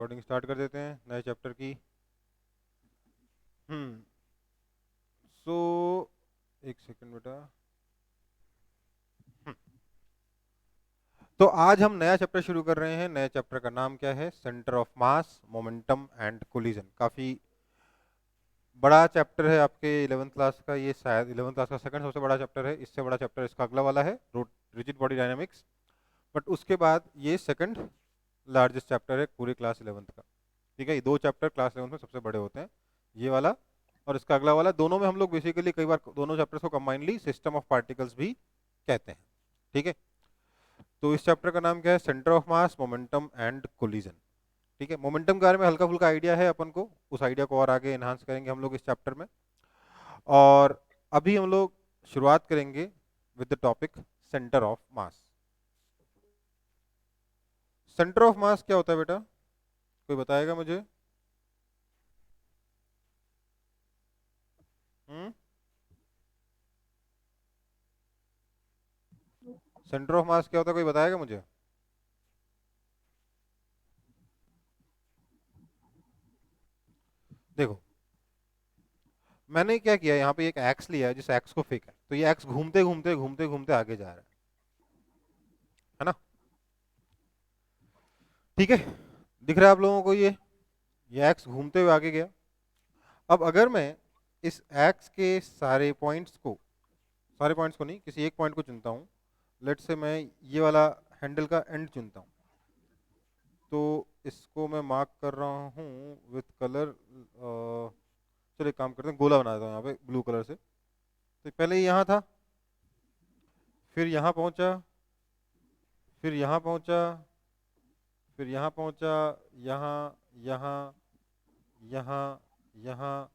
Recording start कर देते हैं नए चैप्टर की। हम्म सो एक सेकंड बेटा। हम्म, तो आज हम नया चैप्टर शुरू कर रहे हैं। नए चैप्टर का नाम क्या है? Centre of mass, momentum and collision. काफी बड़ा चैप्टर है आपके 11th क्लास का। ये शायद 11th क्लास का सेकंड सबसे बड़ा चैप्टर है। इससे बड़ा चैप्टर इसका अगला वाला है, रिजिड बॉडी डायनामिक्स। बट उसके बाद ये सेकंड लार्जेस्ट चैप्टर है पूरी क्लास 11th का। ठीक है, ये दो चैप्टर क्लास 11th में सबसे बड़े होते हैं, ये वाला और इसका अगला वाला। दोनों में हम लोग बेसिकली कई बार दोनों चैप्टर्स को कंबाइनली सिस्टम ऑफ पार्टिकल्स भी कहते हैं। ठीक है, तो इस चैप्टर का नाम क्या है? Centre of mass, momentum and collision. ठीक है, मोमेंटम के बारे में हल्का फुल्का आइडिया है अपन को, उस आइडिया को और आगे एनहांस करेंगे हम लोग इस चैप्टर में। और अभी हम लोग शुरुआत करेंगे with the topic centre of mass. सेंटर ऑफ मास क्या होता है बेटा? कोई बताएगा मुझे? हम्म सेंटर ऑफ मास क्या होता है, कोई बताएगा मुझे? देखो, मैंने क्या किया, यहाँ पे एक एक्स लिया है, जिस एक्स को फेंका है, तो ये एक्स घूमते घूमते घूमते घूमते आगे जा रहा है ना? ठीक है, दिख रहा है आप लोगों को? ये एक्स घूमते हुए आगे गया। अब अगर मैं इस एक्स के सारे पॉइंट्स को नहीं, किसी एक पॉइंट को चुनता हूँ। लेट से मैं ये वाला हैंडल का एंड चुनता हूँ, तो इसको मैं मार्क कर रहा हूँ विथ कलर। चलिए एक काम करते हैं, गोला बना देता हूँ यहाँ पे ब्लू कलर से। तो पहले ये यहाँ था, फिर यहाँ पहुँचा, फिर यहाँ पहुँचा, फिर यहाँ पहुँचा, यहाँ, यहाँ, यहाँ, यहाँ,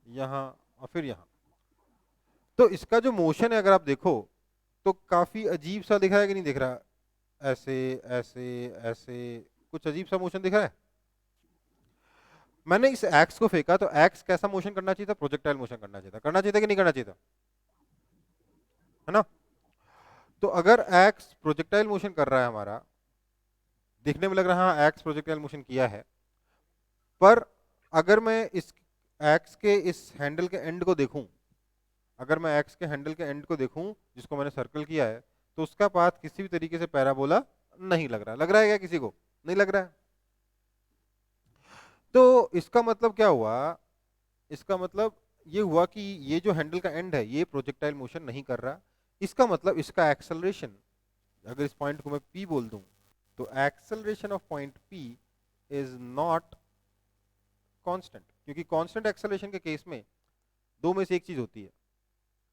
यहाँ और फिर यहाँ। तो इसका जो मोशन है अगर आप देखो तो काफी अजीब सा दिख रहा है कि नहीं दिख रहा? ऐसे, ऐसे, ऐसे, कुछ अजीब सा मोशन दिख रहा है। मैंने इस एक्स को फेंका तो एक्स कैसा मोशन करना चाहिए था? प्रोजेक्टाइल मोशन करना चाहिए था। करना चाहिए था कि नहीं करना चाहिए था? है ना? तो अगर एक्स प्रोजेक्टाइल मोशन कर रहा है हमारा, दिखने में लग रहा है एक्स प्रोजेक्टाइल मोशन किया है, पर अगर मैं इस एक्स के इस हैंडल के एंड को देखूं, अगर मैं एक्स के हैंडल के एंड को देखूं जिसको मैंने सर्कल किया है, तो उसका पाथ किसी भी तरीके से पैराबोला नहीं लग रहा। लग रहा है क्या किसी को? नहीं लग रहा है। तो इसका मतलब क्या हुआ? इसका मतलब ये हुआ कि ये जो हैंडल का एंड है ये प्रोजेक्टाइल मोशन नहीं कर रहा। इसका मतलब इसका एक्सेलरेशन, अगर इस पॉइंट को मैं P बोल दूं, तो acceleration of point P is not constant. क्योंकि कांस्टेंट एक्सेलरेशन के केस में दो में से एक चीज होती है,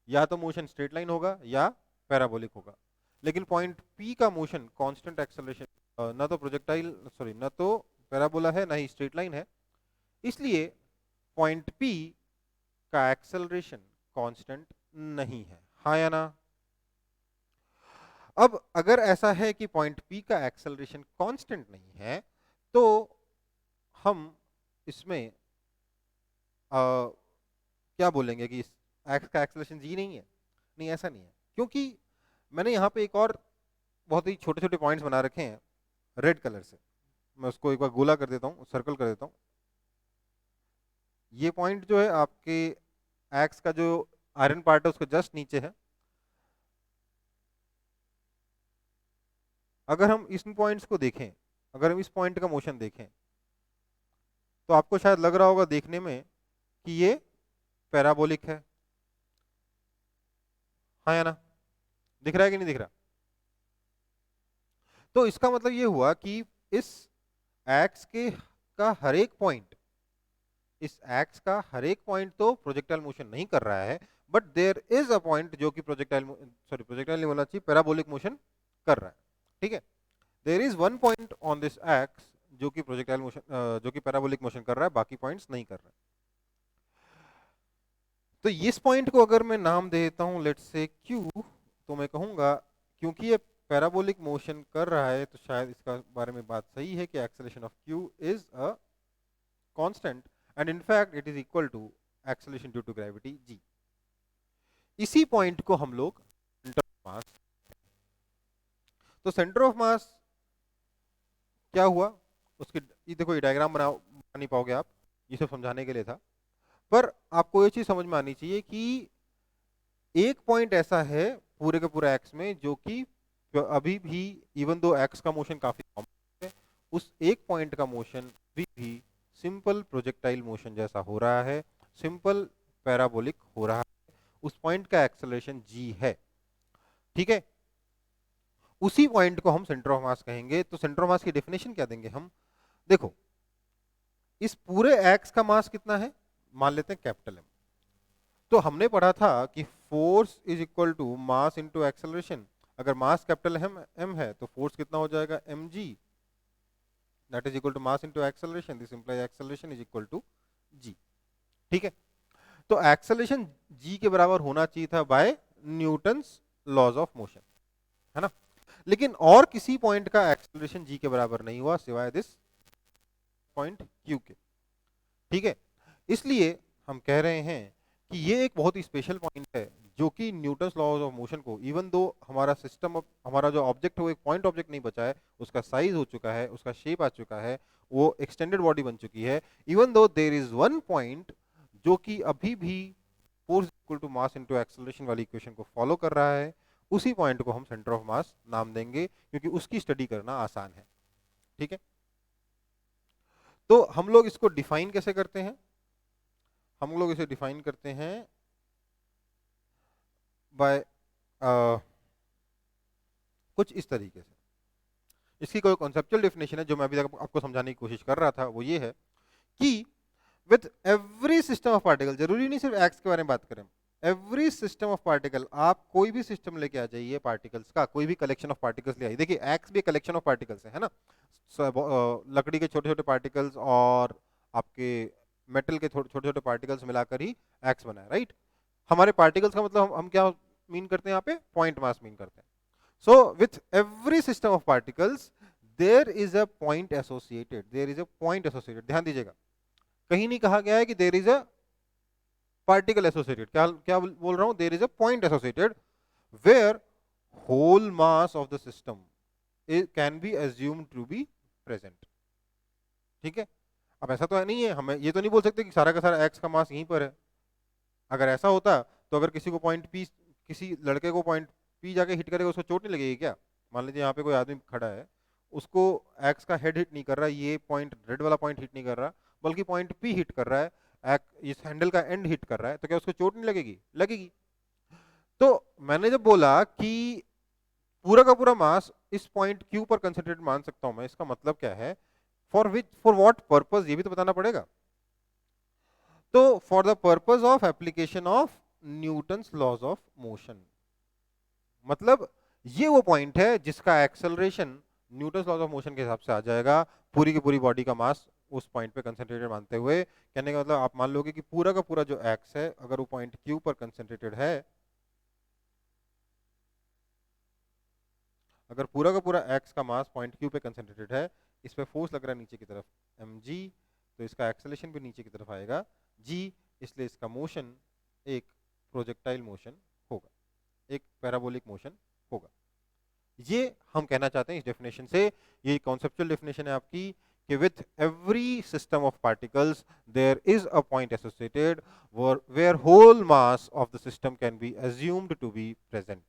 या तो मोशन स्ट्रेट लाइन होगा या पैराबोलिक होगा। लेकिन पॉइंट P का मोशन कांस्टेंट एक्सेलरेशन, ना तो प्रोजेक्टाइल सॉरी ना तो पैराबोला है ना ही स्ट्रेट लाइन है, इसलिए पॉइंट P का एक्सेलरेशन कांस्टेंट नहीं है। हाँ या ना? अब अगर ऐसा है कि पॉइंट P का एक्सेलरेशन कांस्टेंट नहीं है, तो हम इसमें क्या बोलेंगे कि एक्स का एक्सेलरेशन जी नहीं है? नहीं, ऐसा नहीं है, क्योंकि मैंने यहाँ पे एक और बहुत ही छोटे छोटे पॉइंट्स बना रखे हैं रेड कलर से। मैं उसको एक बार गोला कर देता हूँ, सर्कल कर देता हूँ। ये पॉइंट जो है आपके एक्स का जो आयरन पार्ट है उसके जस्ट नीचे है। अगर हम इस पॉइंट्स को देखें, अगर हम इस पॉइंट का मोशन देखें, तो आपको शायद लग रहा होगा देखने में कि ये पैराबोलिक है। हाँ या ना? दिख रहा है कि नहीं दिख रहा? तो इसका मतलब ये हुआ कि इस एक्स के का हर एक पॉइंट, इस एक्स का हर एक पॉइंट तो प्रोजेक्टाइल मोशन नहीं कर रहा है, but there is a point जो कि प्रोजेक्टाइल नहीं बोलना चाहिए, पैराबोलिक मोशन कर रहा है। ठीक है, there is one point on this X जो कि प्रोजेक्टाइल मोशन जो कि पैराबोलिक मोशन कर रहा है, बाकी पॉइंट्स नहीं कर रहा है। तो इस पॉइंट को अगर मैं नाम दे देता हूं लेट्स से क्यू, तो मैं कहूंगा क्योंकि ये पैराबोलिक मोशन कर रहा है तो शायद इसका बारे में बात सही है कि acceleration of Q is a constant and in fact it is equal to acceleration due to gravity g. इसी पॉइंट को हम लोग सेंटर ऑफ मास, तो सेंटर ऑफ मास क्या हुआ? उसकी ये देखो, ये डायग्राम बना नहीं पाओगे आप, ये सब समझाने के लिए था। पर आपको ये चीज समझ में आनी चाहिए कि एक पॉइंट ऐसा है पूरे के पूरे एक्स में जो कि अभी भी, इवन दो एक्स का मोशन काफी कम है, उस एक पॉइंट का मोशन भी सिंपल प्रोजेक्टाइल मोशन जैसा हो रहा है, सिंपल पैराबोलिक हो रहा है। उस पॉइंट का एक्सेलरेशन जी है, ठीक है। उसी पॉइंट को हम सेंटर ऑफ मास कहेंगे। तो सेंटर ऑफ मास की डेफिनेशन क्या देंगे हम? देखो, इस पूरे एक्स का मास कितना है, मान लेते हैं कैपिटल एम। तो हमने पढ़ा था कि force is equal to mass into acceleration. अगर मास कैपिटल एम है तो फोर्स कितना हो जाएगा, M g, that is equal to mass into acceleration. This implies acceleration is equal to g, ठीक है। तो एक्सेलरेशन जी के बराबर होना चाहिए था by Newton's laws of motion, है ना। लेकिन और किसी पॉइंट का एक्सेलरेशन जी के बराबर नहीं हुआ सिवाय दिस पॉइंट क्यू के, ठीक है। इसलिए हम कह रहे हैं कि ये एक बहुत ही स्पेशल पॉइंट है जो कि न्यूटन्स लॉज ऑफ मोशन को, इवन दो हमारा सिस्टम, हमारा जो ऑब्जेक्ट है वो एक पॉइंट ऑब्जेक्ट नहीं बचा है, उसका साइज हो चुका है, उसका शेप आ चुका है, वो एक्सटेंडेड बॉडी बन चुकी है, even though there is one point जो कि अभी भी force equal to mass into acceleration वाली इक्वेशन को फॉलो कर रहा है, उसी पॉइंट को हम सेंटर ऑफ मास नाम देंगे क्योंकि उसकी स्टडी करना आसान है, ठीक है। तो हम लोग इसको डिफाइन कैसे करते हैं? हम लोग इसे डिफाइन करते हैं बाय कुछ इस तरीके से। इसकी कोई कॉन्सेप्चुअल डेफिनेशन है जो मैं अभी तक आपको समझाने की कोशिश कर रहा था, वो ये है कि with every system of particle, जरूरी नहीं सिर्फ एक्स के बारे में बात करें, एवरी सिस्टम ऑफ पार्टिकल, आप कोई भी सिस्टम लेके आ जाइए पार्टिकल्स का, कोई भी कलेक्शन ऑफ पार्टिकल्स ले आइए। देखिए एक्स भी कलेक्शन ऑफ पार्टिकल्स है ना। लकड़ी के छोटे छोटे पार्टिकल्स और आपके मेटल के छोटे छोटे पार्टिकल्स मिलाकर ही एक्स बना है, राइट। हमारे पार्टिकल्स का मतलब हम क्या मीन करते हैं यहाँ पे? पॉइंट मास मीन करते हैं। So with every system of particles there is a point associated, there is a point associated। ध्यान दीजिएगा, कहीं नहीं कहा गया है कि there is a particle associated, क्या क्या बोल रहा हूं, there is a point associated where whole mass of the system can be assumed to be present, ठीक है। अब ऐसा तो है नहीं है, हमें ये तो नहीं बोल सकते कि सारा का सारा एक्स का मास यहीं पर है। अगर ऐसा होता तो अगर किसी को पॉइंट पी, किसी लड़के को पॉइंट पी जाके हिट करेगा, उसको चोट नहीं लगेगी क्या? मान लीजिए यहाँ पे कोई आदमी खड़ा है, उसको एक्स का हेड हिट नहीं कर रहा, ये पॉइंट रेड वाला पॉइंट हिट नहीं कर रहा, बल्कि पॉइंट पी हिट कर रहा है, इस हैंडल का एंड हिट कर रहा है, तो क्या उसको चोट नहीं लगेगी? लगेगी। तो मैंने जब बोला कि पूरा का पूरा मास इस पॉइंट क्यू पर कंसेंट्रेट मान सकता हूं मैं, इसका मतलब क्या है? फॉर व्हाट पर्पज, ये भी तो बताना पड़ेगा। तो for the purpose of application of Newton's laws of motion, मतलब ये वो पॉइंट है जिसका acceleration Newton's laws of motion के हिसाब से आ जाएगा, पूरी की पूरी बॉडी का मास उस पॉइंट पे कंसेंट्रेटेड मानते हुए। कहने का मतलब आप मान लोगे कि पूरा का पूरा जो एक्स है, अगर वो पॉइंट क्यू पर कंसेंट्रेटेड है, अगर पूरा का पूरा एक्स का मास पॉइंट क्यू पे कंसेंट्रेटेड है, इस पे फोर्स लग रहा है नीचे की तरफ एम जी, तो इसका एक्सेलरेशन भी नीचे की तरफ आएगा जी, इसलिए इसका मोशन एक प्रोजेक्टाइल मोशन होगा, एक पैराबोलिक मोशन होगा। ये हम कहना चाहते हैं इस डेफिनेशन से, ये कॉन्सेप्चुअल डेफिनेशन है आपकी कि with every system of particles there is a point associated where whole mass of the system can be assumed to be present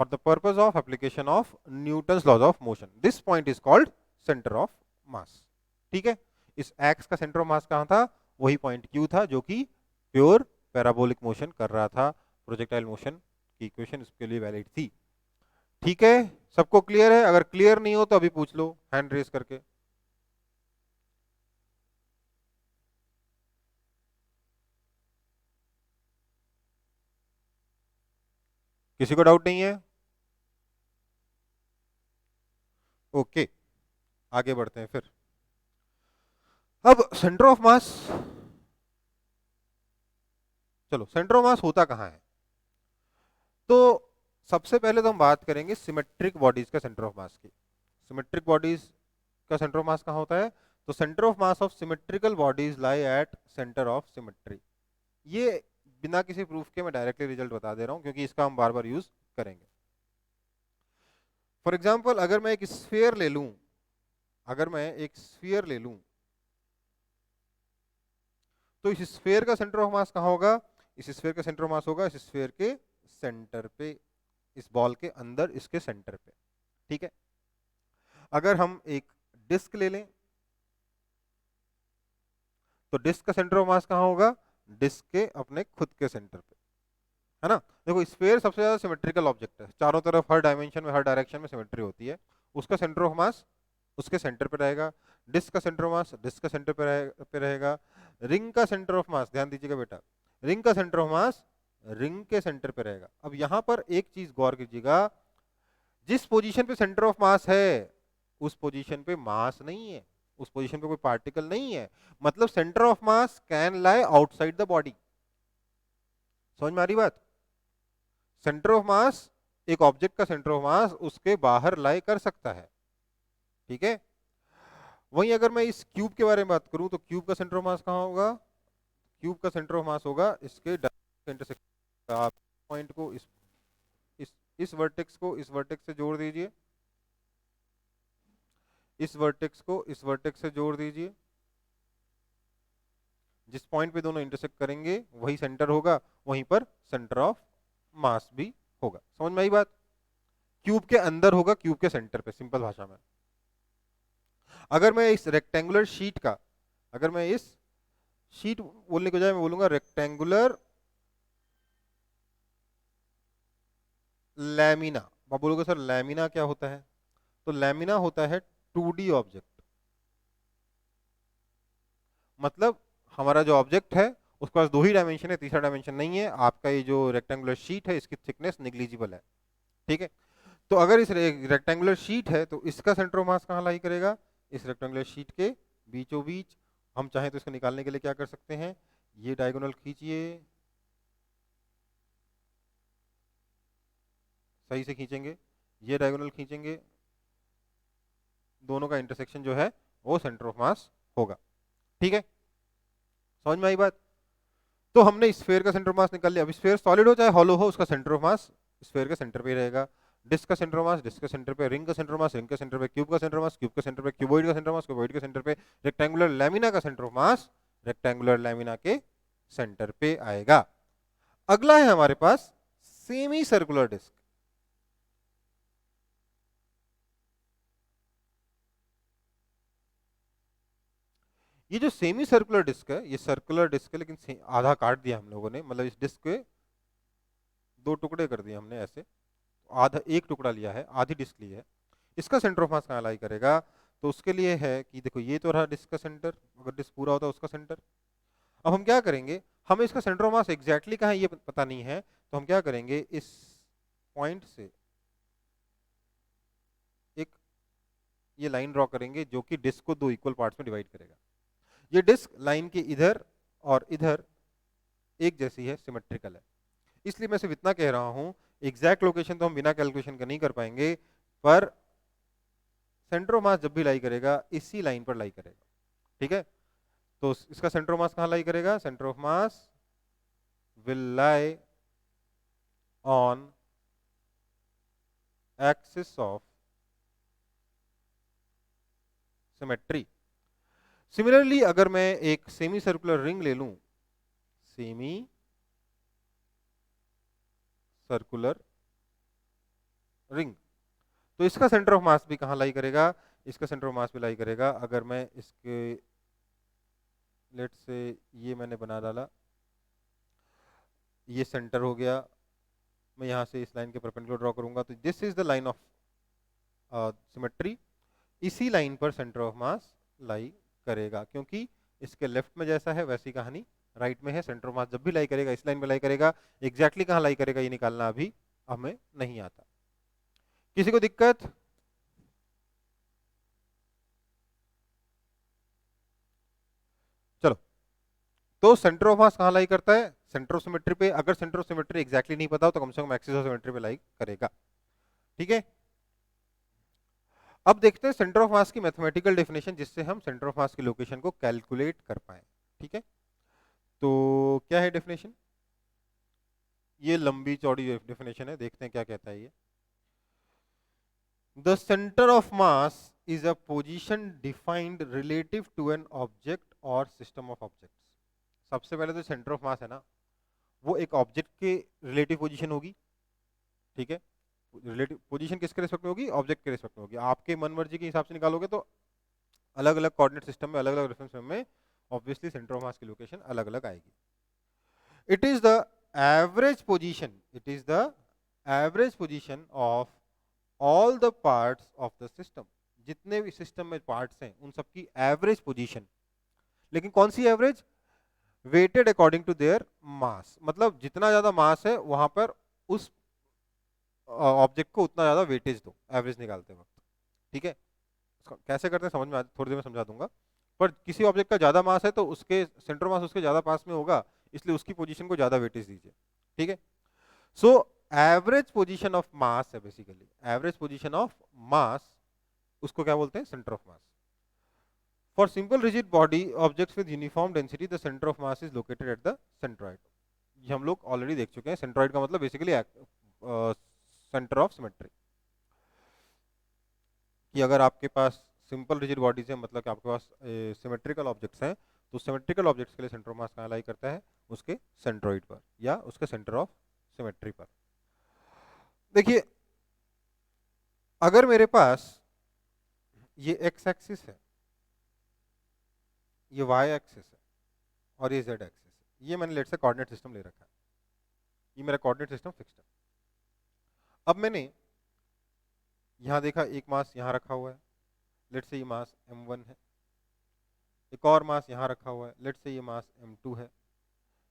for the purpose of application of Newton's laws of motion. This point is called center of mass, ठीक है। इस x का centre of mass कहां था? वही point q था जो कि प्योर पैराबोलिक मोशन कर रहा था, प्रोजेक्टाइल मोशन की इक्वेशन इसके लिए वैलिड थी, ठीक है। सबको क्लियर है? अगर क्लियर नहीं हो तो अभी पूछ लो हैंड रेज करके। किसी को डाउट नहीं है? ओके, आगे बढ़ते हैं फिर। अब सेंटर ऑफ मास, चलो सेंटर ऑफ मास होता कहां है? तो सबसे पहले तो हम बात करेंगे सिमेट्रिक बॉडीज का सेंटर ऑफ मास की। सिमेट्रिक बॉडीज का सेंटर ऑफ मास कहां होता है? तो centre of mass of symmetrical bodies lie at centre of symmetry. ये बिना किसी प्रूफ के मैं डायरेक्टली रिजल्ट बता दे रहा हूं क्योंकि इसका हम बार बार यूज करेंगे। फॉर एग्जाम्पल अगर मैं एक स्फीयर ले लूं, अगर मैं एक स्फीयर ले लूं तो इस स्फीयर का सेंटर ऑफ मास कहाँ होगा? इस स्फीयर का सेंटर ऑफ मास होगा इस स्फीयर के सेंटर पे, इस बॉल के अंदर, इसके सेंटर पे। ठीक है। अगर हम एक डिस्क ले लें तो डिस्क का सेंटर ऑफ मास कहाँ होगा? डिस्क के अपने खुद के सेंटर पे, है ना। देखो स्फीयर सबसे ज्यादा सिमेट्रिकल ऑब्जेक्ट है, चारों तरफ हर डायमेंशन में, हर डायरेक्शन में सिमेट्री होती है। उसका सेंटर ऑफ मास उसके सेंटर पे रहेगा। डिस्क का सेंटर ऑफ मास डिस्क का सेंटर पे रहेगा। रिंग का सेंटर ऑफ मास, ध्यान दीजिएगा बेटा, रिंग का सेंटर ऑफ मास रिंग के सेंटर पे रहेगा। अब यहां पर एक चीज गौर कीजिएगा, जिस पोजीशन पे सेंटर ऑफ मास है उस पोजीशन पे मास नहीं है, उस पोजीशन पे कोई पार्टिकल नहीं है। मतलब centre of mass can lie outside the body. समझ में आ रही बात? सेंटर ऑफ मास, एक ऑब्जेक्ट का सेंटर ऑफ मास उसके बाहर लाई कर सकता है। ठीक है। वहीं अगर मैं इस क्यूब के बारे में बात करूं तो क्यूब का सेंटर ऑफ मास कहां होगा? क्यूब का सेंटर ऑफ मास होगा इसके इंटरसेक्शन। आप पॉइंट को इस वर्टेक्स को इस वर्टेक्स से जोड़ दीजिए, इस वर्टेक्स को इस वर्टेक्स से जोड़ दीजिए। जिस पॉइंट पे दोनों इंटरसेक्ट करेंगे वही सेंटर होगा, वहीं पर सेंटर ऑफ मास भी होगा। समझ में आई बात? क्यूब के अंदर होगा, क्यूब के सेंटर पे, सिंपल भाषा में। अगर मैं इस रेक्टेंगुलर शीट का, अगर मैं इस शीट बोलने के बजाय मैं बोलूंगा रेक्टेंगुलर लैमिना। आप बोलोगे सर लैमिना क्या होता है? तो लैमिना होता है 2D ऑब्जेक्ट। मतलब हमारा जो ऑब्जेक्ट है उसके पास दो ही डायमेंशन है, तीसरा डायमेंशन नहीं है। आपका ये जो रेक्टेंगुलर शीट है इसकी थिकनेस निग्लिजिबल है। ठीक है। तो अगर इस रेक्टेंगुलर शीट है तो इसका सेंटर ऑफ मास कहाँ लाई करेगा? इस रेक्टेंगुलर शीट के बीचों बीच। हम चाहें तो इसको निकालने के लिए क्या कर सकते हैं, ये डायगोनल खींचिए, सही से खींचेंगे, ये डायगोनल खींचेंगे, दोनों का इंटरसेक्शन जो है वो सेंटर ऑफ मास होगा। ठीक है। समझ में आई बात? तो हमने स्फीयर का सेंटर ऑफ मास निकाल लिया। अब स्फीयर सॉलिड हो चाहे हॉलो हो, उसका सेंटर ऑफ मास स्फीयर के सेंटर पे ही रहेगा। डिस्क का सेंटर ऑफ मास डिस्क के सेंटर पे, रिंग का सेंटर ऑफ मास रिंग के सेंटर पे, क्यूब का सेंटर ऑफ मास क्यूब के सेंटर पे, क्यूबॉइड का सेंटर ऑफ मास क्यूबॉइड के सेंटर पे, रेक्टेंगुलर लैमिना का centre of mass rectangular lamina के सेंटर पे आएगा। अगला है हमारे पास सेमी सर्कुलर डिस्क। ये जो सेमी सर्कुलर डिस्क है ये सर्कुलर डिस्क है, लेकिन आधा काट दिया हम लोगों ने, मतलब इस डिस्क के दो टुकड़े कर दिए हमने ऐसे, आधा एक टुकड़ा लिया है, आधी डिस्क ली है। इसका सेंटर ऑफ मास कहाँ लाई करेगा? तो उसके लिए है कि देखो ये तो रहा डिस्क का सेंटर, अगर डिस्क पूरा होता है उसका सेंटर। अब हम क्या करेंगे, हमें इसका सेंटर ऑफ मास एग्जैक्टली कहाँ है ये पता नहीं है, तो हम क्या करेंगे, इस पॉइंट से एक ये लाइन ड्रॉ करेंगे जो कि डिस्क को दो इक्वल पार्ट्स में डिवाइड करेगा। ये डिस्क लाइन के इधर और इधर एक जैसी है, सिमेट्रिकल है। इसलिए मैं सिर्फ इतना कह रहा हूं, एग्जैक्ट लोकेशन तो हम बिना कैलकुलेशन का नहीं कर पाएंगे, पर सेंटर ऑफ मास जब भी लाई करेगा इसी लाइन पर लाई करेगा। ठीक है। तो इसका सेंटर ऑफ मास कहां लाई करेगा? Centre of mass will lie on axis of symmetry. Similarly अगर मैं एक सेमी सर्कुलर रिंग ले लूं, सेमी सर्कुलर रिंग, तो इसका सेंटर ऑफ मास भी कहां लाई करेगा? इसका सेंटर ऑफ मास भी लाई करेगा, अगर मैं इसके लेट से ये मैंने बना डाला, ये सेंटर हो गया, मैं यहां से इस लाइन के परपेंडिकुलर ड्रॉ करूंगा, तो this is the line of symmetry. इसी लाइन पर सेंटर ऑफ मास लाई करेगा, क्योंकि इसके लेफ्ट में जैसा है वैसी कहानी राइट में है। सेंटर ऑफ मास जब भी लाई करेगा इस लाइन में लाई करेगा, एग्जैक्टली कहां लाई करेगा ये निकालना अभी हमें नहीं आता। किसी को दिक्कत? चलो, तो सेंटर ऑफ मास कहां लाई करता है? सेंटर ऑफ सिमेट्री पे। अगर सेंटर ऑफ सिमेट्री एग्जैक्टली नहीं पता हो तो कम से कम एक्सिस ऑफ सिमेट्री पे लाई करेगा। ठीक है। अब देखते हैं सेंटर ऑफ मास की मैथमेटिकल डेफिनेशन, जिससे हम सेंटर ऑफ मास की लोकेशन को कैलकुलेट कर पाए। ठीक है। तो क्या है डेफिनेशन? ये लंबी चौड़ी डेफिनेशन है, देखते हैं क्या कहता है ये। The centre of mass is a position defined relative to an object और सिस्टम ऑफ ऑब्जेक्ट्स। सबसे पहले तो सेंटर ऑफ मास है ना, वो एक ऑब्जेक्ट के रिलेटिव पोजीशन होगी, ठीक है। रिलेटिव पोजीशन किसके रिस्पेक्ट में होगी? ऑब्जेक्ट के रिस्पेक्ट में होगी। आपके मन मर्जी के हिसाब से निकालोगे तो अलग अलग कोऑर्डिनेट सिस्टम में, अलग अलग रेफरेंस फ्रेम में ऑब्वियसली सेंटर ऑफ मास की लोकेशन अलग अलग आएगी। It is the average position, it is the average position of all the parts of the system. जितने भी सिस्टम में पार्ट्स हैं उन सबकी एवरेज पोजीशन। लेकिन कौन सी average? Weighted according to their mass. मतलब जितना ज्यादा मास है वहां पर उस ऑब्जेक्ट को उतना ज्यादा वेटेज दो एवरेज निकालते वक्त, ठीक है। कैसे करते हैं समझ में थोड़ी देर में समझा दूंगा। पर किसी ऑब्जेक्ट का ज्यादा मास है तो उसके सेंटर मास उसके ज्यादा पास में होगा, इसलिए उसकी पोजीशन को ज्यादा वेटेज दीजिए, ठीक है। So average position of mass है basically, average position of mass, उसको क्या बोलते हैं? Centre of mass. For simple rigid body objects with uniform density the centre of mass is located at the centroid. ये हम लोग ऑलरेडी देख चुके हैं। सेंट्रॉइड का मतलब बेसिकली सेंटर ऑफ सिमेट्री। कि अगर आपके पास सिंपल रिजिड बॉडीज है, मतलब कि आपके पास सिमेट्रिकल ऑब्जेक्ट्स हैं, तो सिमेट्रिकल ऑब्जेक्ट्स के लिए सेंटर ऑफ मास कहाँ लाई करता है? उसके सेंट्रॉइड पर या उसके सेंटर ऑफ सिमेट्री पर। देखिए, अगर मेरे पास ये एक्स एक्सिस है, ये वाई एक्सिस है और ये जेड एक्सिस है, ये मैंने लेट से कोऑर्डिनेट सिस्टम ले रखा है, ये मेरा कोऑर्डिनेट सिस्टम फिक्स्ड है। अब मैंने यहां देखा एक मास यहां रखा हुआ है, लेट से ये मास m1 है। एक और मास यहां रखा हुआ है, लेट से ये मास m2 है।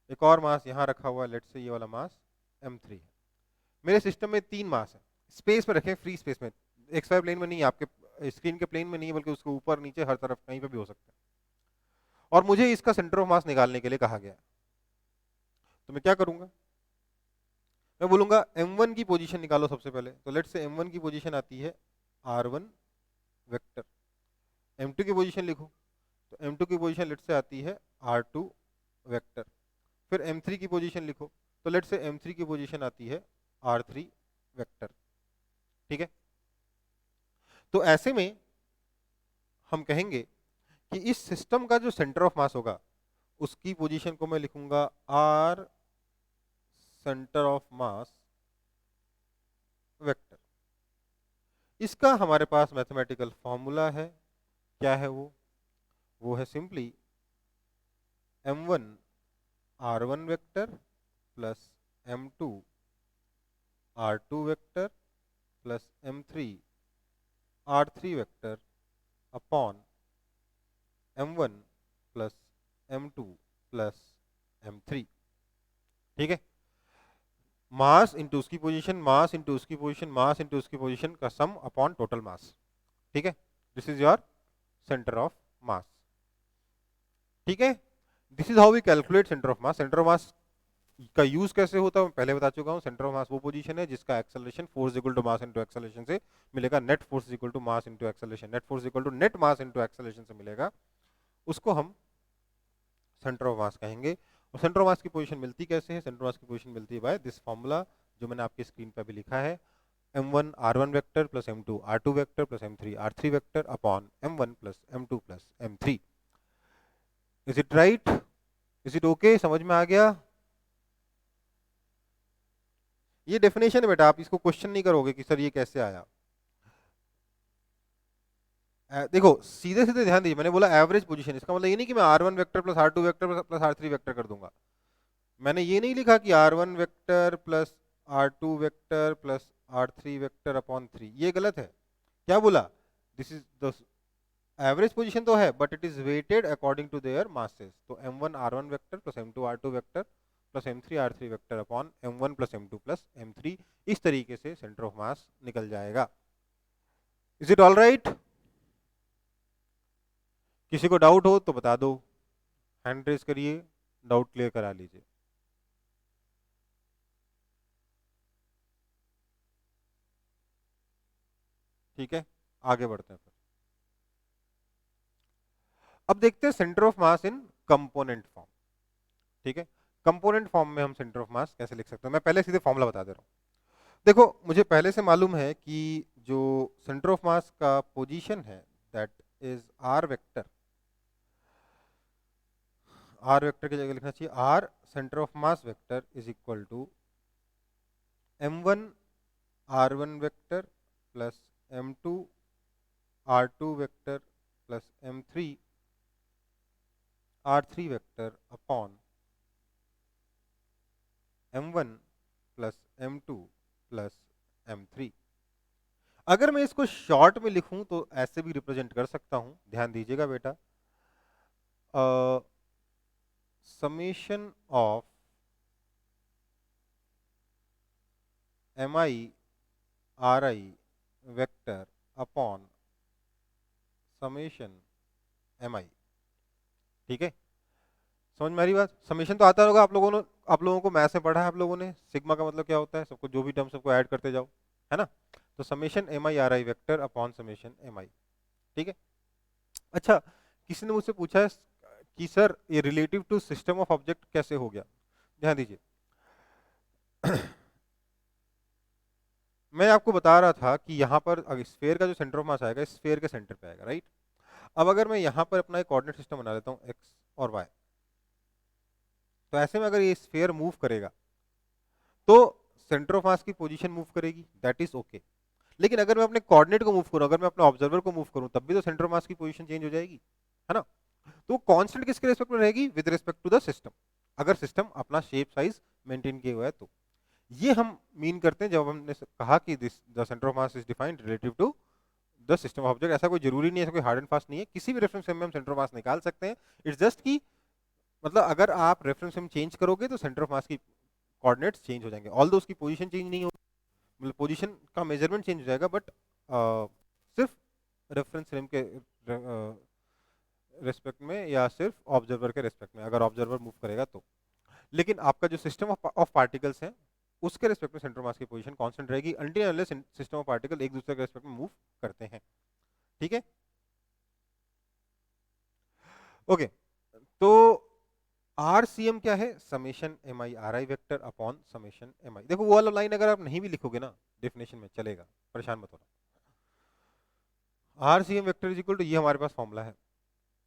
एक और मास यहां रखा हुआ है, लेट से ये वाला मास m3 है। मेरे सिस्टम में 3 मास है। स्पेस में रखें, फ्री स्पेस में, एक्स वाई प्लेन में नहीं, आपके स्क्रीन के प्लेन में नहीं, बल्कि उसके ऊपर नीचे हर तरफ कहीं पे भी हो सकता है। और मुझे इसका सेंटर ऑफ मास निकालने के लिए कहा गया, तो मैं क्या करूंगा? मैं बोलूंगा m1 की पोजीशन निकालो सबसे पहले। तो लेट से m1 की पोजीशन आती है r1 वेक्टर। m2 की पोजीशन लिखो, तो m2 की पोजीशन लेट से आती है r2 वेक्टर। फिर m3 की पोजीशन लिखो, तो लेट से m3 की पोजीशन आती है r3 वेक्टर, ठीक है। तो ऐसे में हम कहेंगे कि इस सिस्टम का जो सेंटर ऑफ मास होगा उसकी पोजीशन को मैं लिखूंगा r centre of mass vector. इसका हमारे पास मैथमेटिकल फॉर्मूला है। क्या है वो है simply m1 r1 vector plus m2 r2 vector plus m3 r3 vector upon m1 plus m2 plus m3, ठीक है। मास इंटू उसकी पोजीशन, मास इंटू उसकी पोजीशन, मास इंटू उसकी पोजीशन का सम अपॉन टोटल मास, ठीक है। This is your centre of mass, ठीक है। This is how we calculate centre of mass. सेंटर ऑफ मास का यूज कैसे होता है मैं पहले बता चुका हूं। सेंटर ऑफ मास वो पोजीशन है जिसका acceleration force equal to mass into acceleration से मिलेगा। Net force equal to mass into acceleration, net force equal to net mass into acceleration से मिलेगा, उसको हम सेंटर ऑफ मास कहेंगे। और सेंटर ऑफ मास की पोजीशन मिलती कैसे है? सेंटर ऑफ मास की पोजीशन मिलती है बाय दिस फॉर्मूला जो मैंने आपकी स्क्रीन पर भी लिखा है, m1 r1 vector plus m2 r2 vector plus m3 r3 vector upon m1 plus m2 plus m3। Is it right? Is it okay? समझ में आ गया? ये डेफिनेशन है बेटा, आप इसको क्वेश्चन नहीं करोगे कि सर ये कैसे आया। देखो सीधे सीधे ध्यान दीजिए, मैंने बोला एवरेज पोजीशन, इसका मतलब ये नहीं कि मैं r1 vector plus r2 vector plus r3 vector कर दूंगा। मैंने ये नहीं लिखा कि r1 vector plus r2 vector plus r3 vector upon 3, ये गलत है। क्या बोला? This is the average position तो है but it is weighted according to their masses. तो m1 r1 vector plus m2 r2 vector plus m3 r3 vector upon m1 plus m2 plus m3, इस तरीके से सेंटर ऑफ मास निकल जाएगा। Is it all right? किसी को doubt हो तो बता दो, हैंड रेज करिए, डाउट क्लियर करा लीजिए। ठीक है, आगे बढ़ते हैं फिर। अब देखते हैं centre of mass in component form, ठीक है। कंपोनेंट फॉर्म में हम सेंटर ऑफ मास कैसे लिख सकते हैं, मैं पहले सीधे फॉर्मूला बता दे रहा हूं। देखो मुझे पहले से मालूम है कि जो सेंटर ऑफ मास का पोजीशन है that is R vector, R vector की जगह लिखना चाहिए R centre of mass vector is equal to m1 r1 vector plus m2 r2 vector plus m3 r3 vector upon m1 plus m2 plus m3। अगर मैं इसको short में लिखूं तो ऐसे भी रिप्रेजेंट कर सकता हूं, ध्यान दीजिएगा बेटा, summation of mi ri vector upon summation mi। ठीक है, समझ में आ रही बात? समेशन तो आता होगा आप लोगों को मैथ्स में पढ़ा है आप लोगों ने, सिग्मा का मतलब क्या होता है, सबको जो भी टर्म सबको ऐड करते जाओ, है ना? तो summation mi ri vector upon summation mi। ठीक है, अच्छा, किसी ने मुझसे पूछा है कि सर ये relative to system of object कैसे हो गया? ध्यान दीजिए, मैं आपको बता रहा था कि यहाँ पर स्फीयर का जो सेंटर ऑफ मास आएगा स्फीयर के सेंटर पे आएगा, राइट? अब अगर मैं यहाँ पर अपना एक कोऑर्डिनेट सिस्टम बना लेता हूँ एक्स और वाई, तो ऐसे में अगर ये स्फीयर मूव करेगा तो सेंटर ऑफ मास की पोजीशन मूव करेगी, दैट इज ओके। लेकिन अगर मैं अपने कोऑर्डिनेट को मूव करूँ, अगर मैं अपने ऑब्जर्वर को मूव करूँ, तब भी तो सेंटर ऑफ मास की पोजीशन चेंज हो जाएगी, है ना? तो कांस्टेंट किसके रिस्पेक्ट में रहेगी? With respect to the system, अगर सिस्टम अपना शेप साइज मेंटेन किए हुआ है तो। ये हम मीन करते हैं जब हमने कहा कि this the centre of mass is defined relative to the system of object. ऐसा कोई जरूरी नहीं है, ऐसा कोई हार्ड एंड फास्ट नहीं है, किसी भी रेफरेंस फ्रेम में हम सेंटर ऑफ मास निकाल सकते हैं। इट्स जस्ट कि मतलब अगर आप रेफरेंस फ्रेम चेंज करोगे तो सेंटर ऑफ मास की कोऑर्डिनेट्स चेंज हो जाएंगे, ऑल्दो उसकी पोजीशन चेंज नहीं होगी, मतलब पोजीशन का मेजरमेंट चेंज हो जाएगा, बट सिर्फ रेफरेंस फ्रेम के रेस्पेक्ट में या सिर्फ ऑब्जर्वर के रेस्पेक्ट में, अगर ऑब्जर्वर मूव करेगा तो। लेकिन आपका जो सिस्टम ऑफ पार्टिकल्स है उसके रेस्पेक्ट में सेंटर मास की पोजीशन कांस्टेंट रहेगी until unless system of particle एक दूसरे के रेस्पेक्ट में मूव करते हैं। ठीक है, ओके। तो RCM क्या है? Summation mi ri vector upon summation mi। देखो वो वाला लाइन अगर आप नहीं भी लिखोगे ना डेफिनेशन में चलेगा, परेशान मत होना। RCM vector is equal to, ये हमारे पास फॉर्मूला है।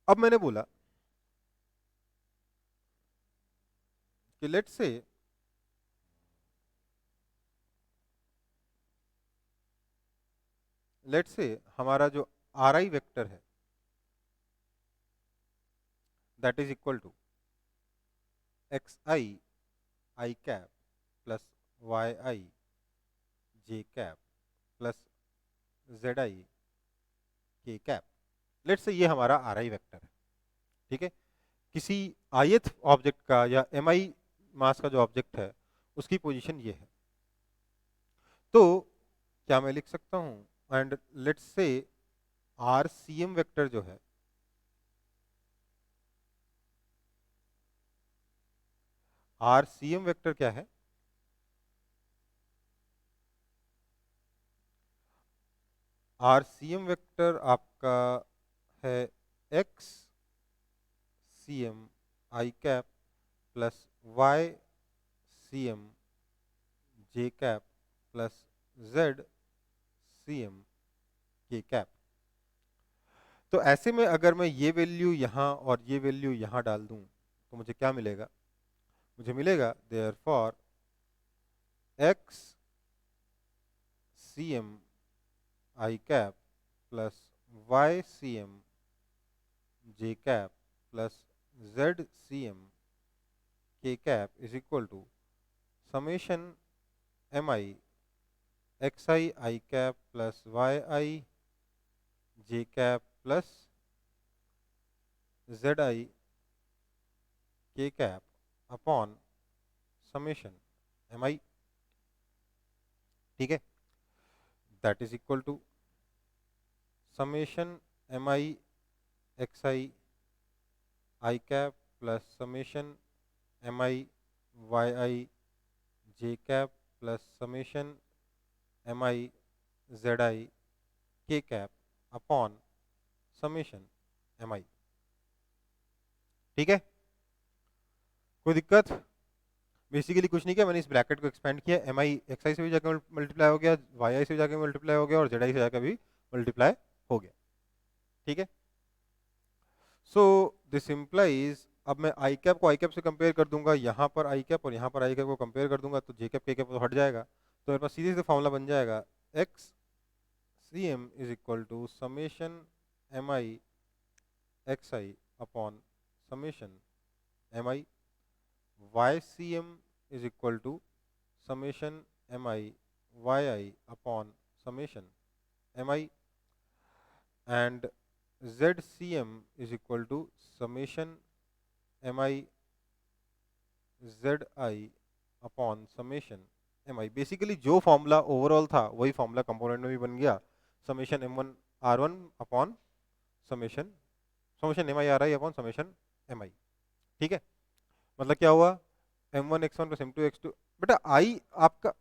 अब मैंने बोला कि लेट्स से हमारा जो ri वेक्टर है that is equal to xi i cap plus yi j cap plus zi k cap. Let's say ये हमारा ri वेक्टर है, ठीक है? किसी ith ऑब्जेक्ट का या mi मास का जो ऑब्जेक्ट है उसकी पोजीशन ये है। तो क्या मैं लिख सकता हूं and let's say RCM vector जो है RCM वेक्टर क्या है? RCM वेक्टर आपका है x CM i cap plus y CM j cap plus z CM k cap. तो ऐसे में अगर मैं ये वैल्यू यहाँ और ये वैल्यू यहाँ डाल दूं तो मुझे क्या मिलेगा? मुझे मिलेगा therefore x CM i cap plus y CM j cap plus z CM k cap is equal to summation mi xi i cap plus yi j cap plus zi k cap upon summation mi। ठीक है, that is equal to summation mi xi i cap plus summation mi yi j cap plus summation mi zi k cap upon summation mi। ठीक है, कोई दिक्कत? Basically कुछ नहीं किया, मैंने इस ब्रैकेट को एक्सपेंड किया, एम आई एक्स आई से भी जाकर मल्टीप्लाई हो गया, वाई आई से भी जाकर मल्टीप्लाई हो गया और जेड आई से जाकर भी मल्टीप्लाई हो गया। ठीक है, सो दिस इम्प्लाइज, अब मैं आई कैप को आई कैप से कंपेयर कर दूंगा, यहाँ पर आई कैप और यहाँ पर आई कैप को कंपेयर कर दूंगा, तो जे कैप के कैप तो हट जाएगा, तो मेरे पास सीधे से फॉर्मूला बन जाएगा X C M is equal to summation M I x I upon summation M I Y C M is equal to summation M I Y I upon summation M I and ZCM is equal to summation MI ZI upon summation MI। Basically जो formula overall था वही formula component में भी बन गया, summation M1 R1 upon summation MI RI upon summation MI। ठीक है, मतलब क्या हुआ, M1 X1 plus M2 X2। बेटा आई आपका,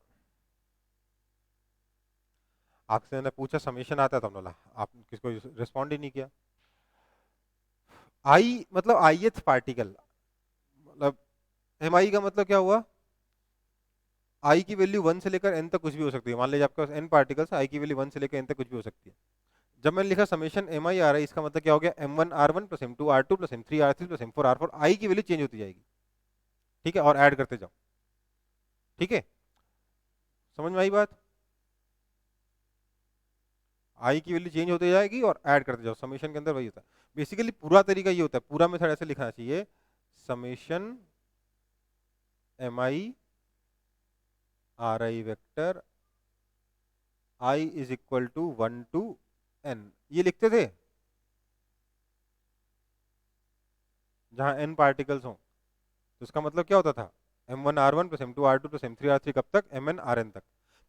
आपसे मैंने पूछा समेशन आता है तो हमने, आप किसको रिस्पॉन्ड ही नहीं किया। आई मतलब ith पार्टिकल, मतलब एम आई का मतलब क्या हुआ, आई की वैल्यू 1 से लेकर n तक कुछ भी हो सकती है। मान लीजिए आपके पास n पार्टिकल्स, आई की वैल्यू 1 से लेकर n तक कुछ भी हो सकती है। जब मैंने लिखा summation M I R i, इसका मतलब क्या हो गया, M1 R1 plus M2 R2 plus M3 R3 plus M4 R4, आई की वैल्यू चेंज होती जाएगी। ठीक है, और ऐड करते जाओ। ठीक है, समझ में आई बात, आई की वैल्यू चेंज होती जाएगी और ऐड करते जाओ, समेशन के अंदर वही होता है। बेसिकली पूरा तरीका ये होता है, पूरा मेथड ऐसे लिखना चाहिए, summation M I R I vector i is equal to 1 to n, ये लिखते थे जहां n पार्टिकल्स हो, तो इसका मतलब क्या होता था, M1 R1 plus M2 R2 plus M3 R3 कब तक, Mn Rn तक।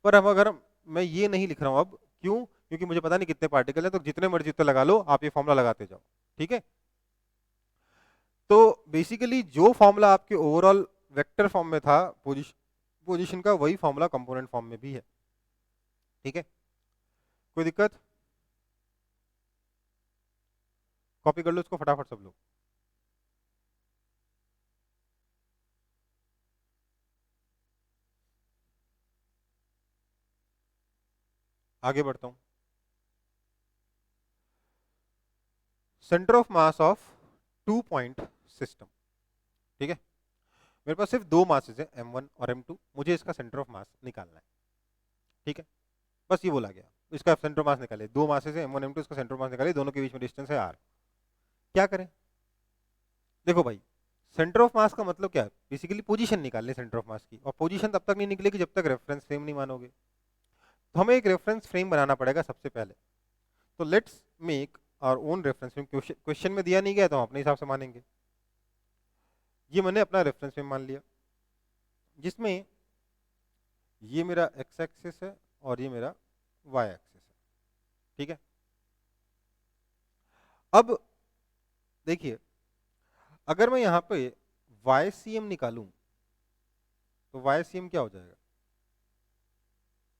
पर अब अगर मैं ये नहीं लिख रहा हूं अब, क्यों, क्योंकि मुझे पता नहीं कितने पार्टिकल है, तो जितने मर्जी उतने लगा लो, आप ये फॉर्मूला लगाते जाओ। ठीक है, तो बेसिकली जो फॉर्मूला आपके ओवरऑल वेक्टर फॉर्म में था पोजीशन का, वही फॉर्मूला कंपोनेंट फॉर्म में भी है। ठीक है, कोई दिक्कत, कॉपी कर लो इसको फटाफट सब लोग। आगे बढ़ता हूं, centre of mass of 2 point system. ठीक है, मेरे पास सिर्फ दो मासेस है M1 और M2, मुझे इसका सेंटर ऑफ मास निकालना है। ठीक है, बस ये बोला गया, इसका सेंटर ऑफ मास निकाले, दो मासेस है M1 M2, इसका सेंटर ऑफ मास निकाले, दोनों के बीच में डिस्टेंस है R। क्या करें, देखो भाई, सेंटर ऑफ मास का मतलब क्या है, बेसिकली पोजीशन निकालनी सेंटर ऑफ मास की, और पोजीशन तब तक नहीं निकलेगी जब तक रेफरेंस फ्रेम नहीं मानोगे। तो हमें एक रेफरेंस फ्रेम बनाना पड़ेगा सबसे पहले। तो let's make our own reference frame, question में दिया नहीं गया तो हम अपने हिसाब से मानेंगे। ये मैंने अपना रेफरेंस फ्रेम मान लिया, जिसमें ये मेरा एक्स एक्सिस है और ये मेरा वाई एक्सिस है। ठीक है, अब देखिए, अगर मैं यहाँ पे वाई सी एम निकालूं तो वाई सी एम क्या हो जाएगा,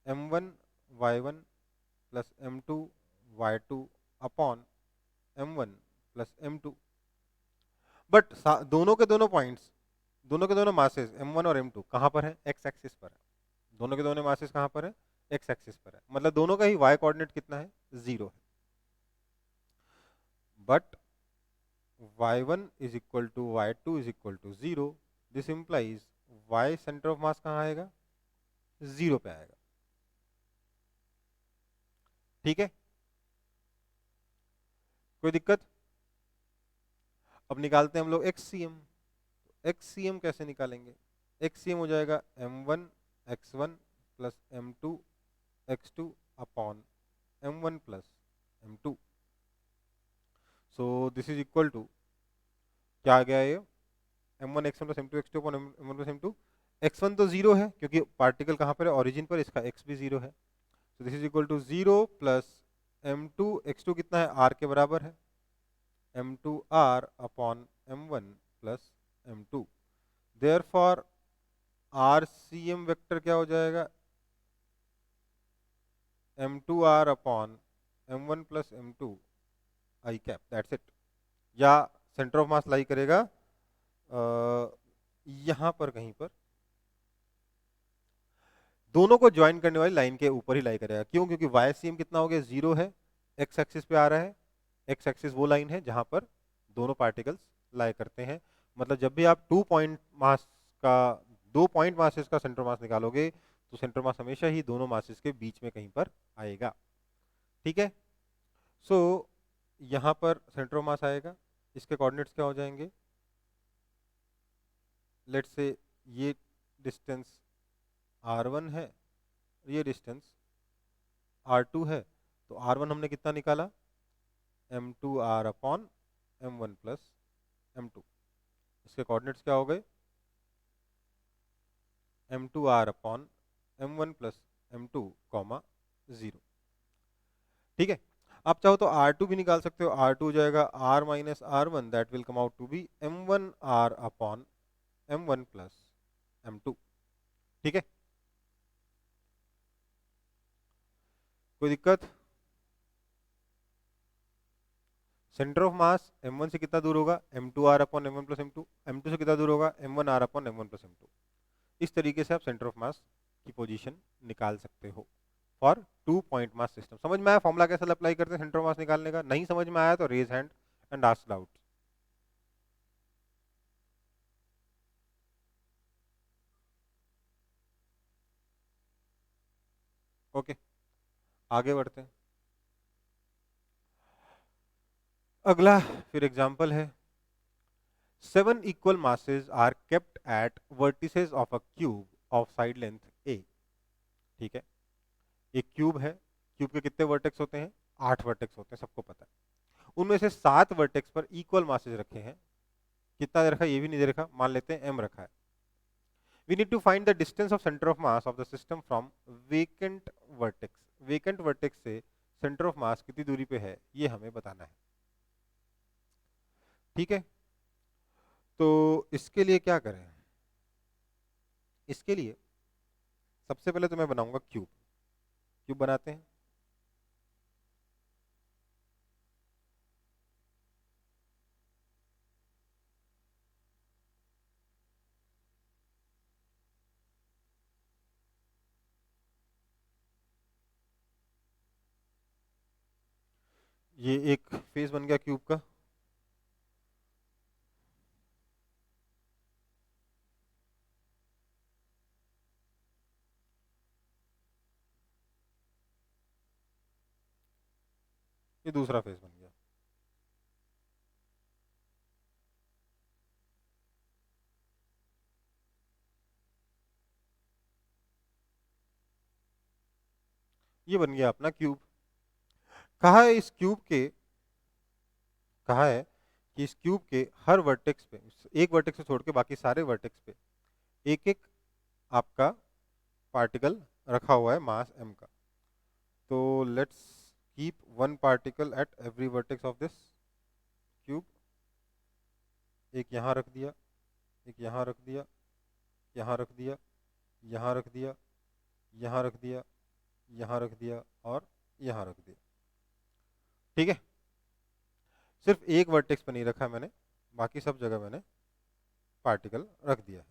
M1 Y1 plus M2 Y2 upon M1 plus M2। But दोनों के दोनों पॉइंट्स, दोनों के दोनों मासेस M1 और M2 कहां पर है, एक्स एक्सिस पर है। दोनों के दोनों मासेस कहां पर है, एक्स एक्सिस पर है, मतलब दोनों का ही y कोऑर्डिनेट कितना है, 0 है। But y1 is equal to y2 is equal to 0, this implies y centre of mass कहां आएगा, 0 पे आएगा। ठीक है, कोई दिक्कत, अब निकालते हैं हम लोग XCM। XCM कैसे निकालेंगे, XCM हो जाएगा M1 X1 plus M2 X2 upon M1 plus M2। So this is equal to, क्या आ गया ये, M1 X1 plus M2 X2 upon M1 plus M2। X1 तो 0 है क्योंकि पार्टिकल कहां पर है, ओरिजिन पर, इसका X भी 0 है। तो this is equal to 0 plus M2 X2 कितना है, R के बराबर है, M2R upon M1 plus M2। Therefore RCM vector क्या हो जाएगा, M2R upon M1 plus M2 i cap, that's it. या सेंटर ऑफ मास लाई करेगा यहां पर कहीं पर, दोनों को ज्वाइन करने वाली लाइन के ऊपर ही लाई करेगा। क्यों? क्योंकि YCM कितना हो गया, 0 है, एक्स एक्सिस पे आ रहा है। एक्स एक्सिस वो लाइन है जहां पर दोनों पार्टिकल्स लाई करते हैं। मतलब जब भी आप 2 पॉइंट मासेस का सेंटर मास निकालोगे तो सेंटर मास हमेशा ही दोनों मासेस के बीच में कहीं पर आएगा। ठीक है, सो यहां पर सेंटर मास आएगा। इसके कोऑर्डिनेट्स क्या हो जाएंगे? लेट्स से ये डिस्टेंस r1 है, ये डिस्टेंस r2 है। तो r1 हमने कितना निकाला? m2r upon m1 plus m2। इसके कोऑर्डिनेट्स क्या हो गए? m2r upon m1 plus m2 comma 0। ठीक है, आप चाहो तो r2 भी निकाल सकते हो। r2 हो जाएगा r minus r1, that will come out to be m1r upon m1 plus m2। ठीक है, कोई दिक्कत? सेंटर ऑफ मास m1 से कितना दूर होगा? m2r upon m1 plus m2। m2 से कितना दूर होगा? m1r upon m1 plus m2। इस तरीके से आप सेंटर ऑफ मास की पोजीशन निकाल सकते हो फॉर 2 पॉइंट मास सिस्टम। समझ में आया फॉर्मूला कैसे अप्लाई करते हैं सेंटर ऑफ मास निकालने का? नहीं समझ में आया तो raise hand and ask doubt. Okay, आगे बढ़ते हैं। अगला फिर एग्जांपल है, 7 equal masses are kept at vertices of a cube of side length a। ठीक है, एक क्यूब है, क्यूब के कितने वर्टेक्स होते हैं? 8 वर्टेक्स होते हैं, सबको पता है। उनमें से 7 वर्टेक्स पर इक्वल मासेस रखे हैं। कितना दे रखा है ये भी नहीं दे रखा, मान लेते हैं m रखा है। We need to find the distance of center of mass of the system from vacant vertex। vacant vertex से center of mass कितनी दूरी पे है ये हमें बताना है। ठीक है, तो इसके लिए क्या करें? इसके लिए सबसे पहले तो मैं बनाऊंगा क्यूब। क्यूब बनाते हैं। ये एक फेस बन गया क्यूब का। ये दूसरा फेस बन गया। ये बन गया अपना क्यूब। कहा है इस क्यूब के, कहा है कि इस क्यूब के हर वर्टेक्स पे, एक वर्टेक्स से छोड़ के बाकी सारे वर्टेक्स पे एक एक आपका पार्टिकल रखा हुआ है मास m का। तो let's keep one particle at every vertex of this cube. एक यहाँ रख दिया, एक यहाँ रख दिया, यहाँ रख दिया, यहाँ रख दिया, यहाँ रख दिया, यहाँ रख दिया और यहाँ रख दिया। ठीक है, सिर्फ एक वर्टेक्स पे नहीं रखा मैंने, बाकी सब जगह मैंने पार्टिकल रख दिया है।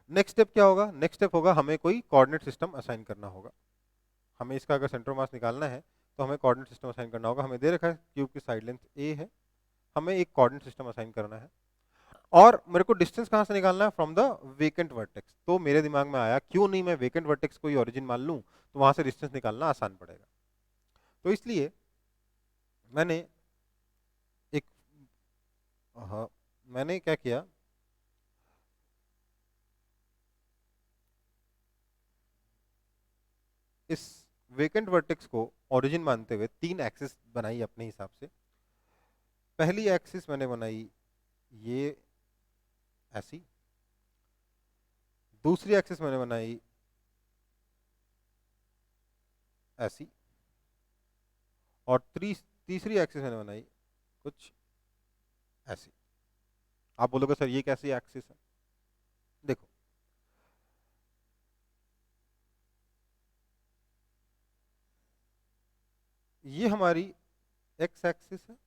नेक्स्ट स्टेप क्या होगा? नेक्स्ट स्टेप होगा हमें कोई कोऑर्डिनेट सिस्टम असाइन करना होगा। हमें इसका अगर सेंटर मास निकालना है तो हमें कोऑर्डिनेट सिस्टम असाइन करना होगा। हमें दे रखा है क्यूब की साइड लेंथ a है, हमें एक कोऑर्डिनेट सिस्टम असाइन करना है और मेरे को डिस्टेंस कहां से निकालना है? From the vacant vertex. तो मेरे दिमाग में आया क्यों नहीं मैं वेकेंट वर्टेक्स को ही ओरिजिन मान लूं, तो वहां से डिस्टेंस निकालना आसान पड़ेगा। तो इसलिए मैंने एक, हाँ, मैंने क्या किया, इस वेकेंट वर्टेक्स को ओरिजिन मानते हुए 3 एक्सिस बनाई अपने हिसाब से। पहली एक्सिस मैंने बनाई ये ऐसी, दूसरी एक्सिस मैंने बनाई ऐसी और तीसरी एक्सिस मैंने बनाई कुछ ऐसी। आप बोलोगे सर ये कैसी एक्सिस है? देखो, ये हमारी एक्स एक्सिस है,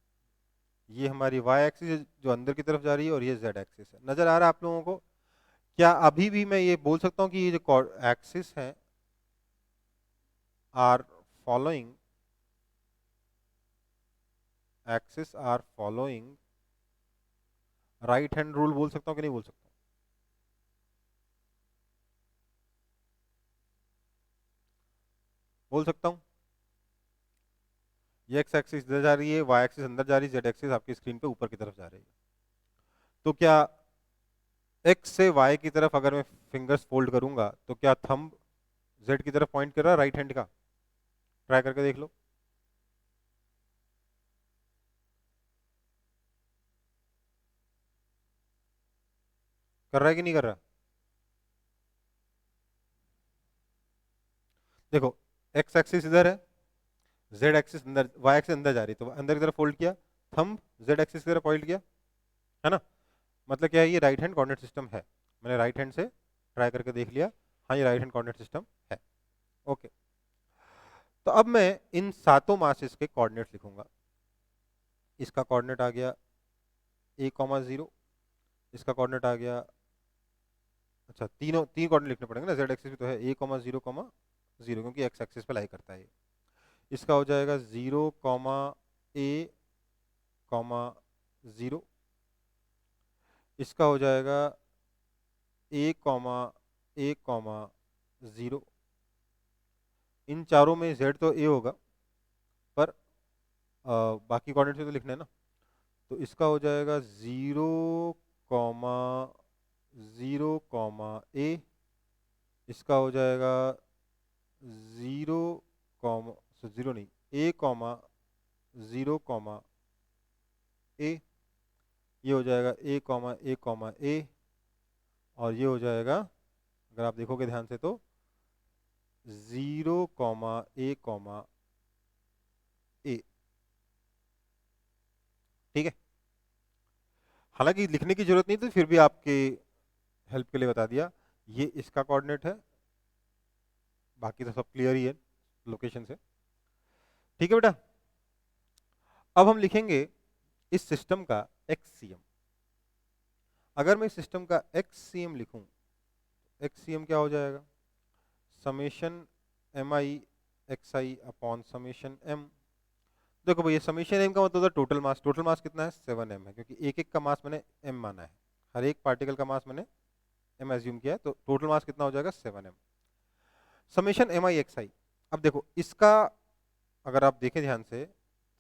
ये हमारी वाई एक्सिस जो अंदर की तरफ जा रही है और ये जेड एक्सिस है। नजर आ रहा है आप लोगों को क्या अभी भी मैं ये बोल सकता हूँ कि ये जो एक्सिस है are following right hand rule बोल सकता हूँ कि नहीं बोल सकता? बोल सकता हूँ। ये एक्स एक्सिस इधर जा रही है, वाई एक्सिस अंदर जा रही है, जेड एक्सिस आपकी स्क्रीन पे ऊपर की तरफ जा रही है। तो क्या एक्स से वाई की तरफ अगर मैं फिंगर्स फोल्ड करूंगा तो क्या थंब जेड की तरफ पॉइंट कर रहा है राइट हैंड का? ट्राई करके देख लो। कर रहा है कि नहीं कर रहा? देखो, एक्स एक्सिस इधर है, जेड एक्सिस अंदर, वाई एक्सिस अंदर जा रही है, तो अंदर की तरफ फोल्ड किया, थंब जेड एक्सिस की तरफ पॉइंट किया, है ना? मतलब क्या है, ये राइट हैंड कोऑर्डिनेट सिस्टम है। मैंने राइट हैंड से ट्राई करके देख लिया, हाँ ये राइट हैंड कोऑर्डिनेट सिस्टम है। ओके, तो अब मैं इन सातों मासेस के कोऑर्डिनेट्स लिखूंगा। इसका कोऑर्डिनेट आ गया a,0, इसका कोऑर्डिनेट आ गया, अच्छा तीन कोऑर्डिनेट लिखने पड़ेंगे ना, जेड एक्सिस भी तो है, a,0,0 क्योंकि एक्स एक्सिस पे लाई करता है ये। इसका हो जाएगा 0,a,0, इसका हो जाएगा a,a,0। इन चारों में z तो a होगा, पर बाकी कोऑर्डिनेट्स भी तो लिखने हैं ना। तो इसका हो जाएगा 0,0,a, इसका हो जाएगा 0, जीरो नहीं, a,0,a, ये हो जाएगा a,a,a, और ये हो जाएगा, अगर आप देखोगे ध्यान से तो 0,a,a। ठीक है, हालांकि लिखने की जरूरत नहीं थी, फिर भी आपके हेल्प के लिए बता दिया। ये इसका कोऑर्डिनेट है, बाकी तो सब क्लियर ही है लोकेशन से। ठीक है बेटा, अब हम लिखेंगे इस सिस्टम का एक्ससीएम। अगर मैं इस सिस्टम का एक्ससीएम लिखूं, एक्ससीएम क्या हो जाएगा? Summation M I x I upon summation M. देखो भैया, समेशन एम का मतलब होता है टोटल मास। टोटल मास कितना है? 7m है, क्योंकि एक एक का मास मैंने m माना है, हर एक पार्टिकल का मास मैंने m एज्यूम किया है, तो टोटल मास कितना हो जाएगा? 7m। समेशन एम आई एक्स आई। अब देखो इसका, अगर आप देखें ध्यान से,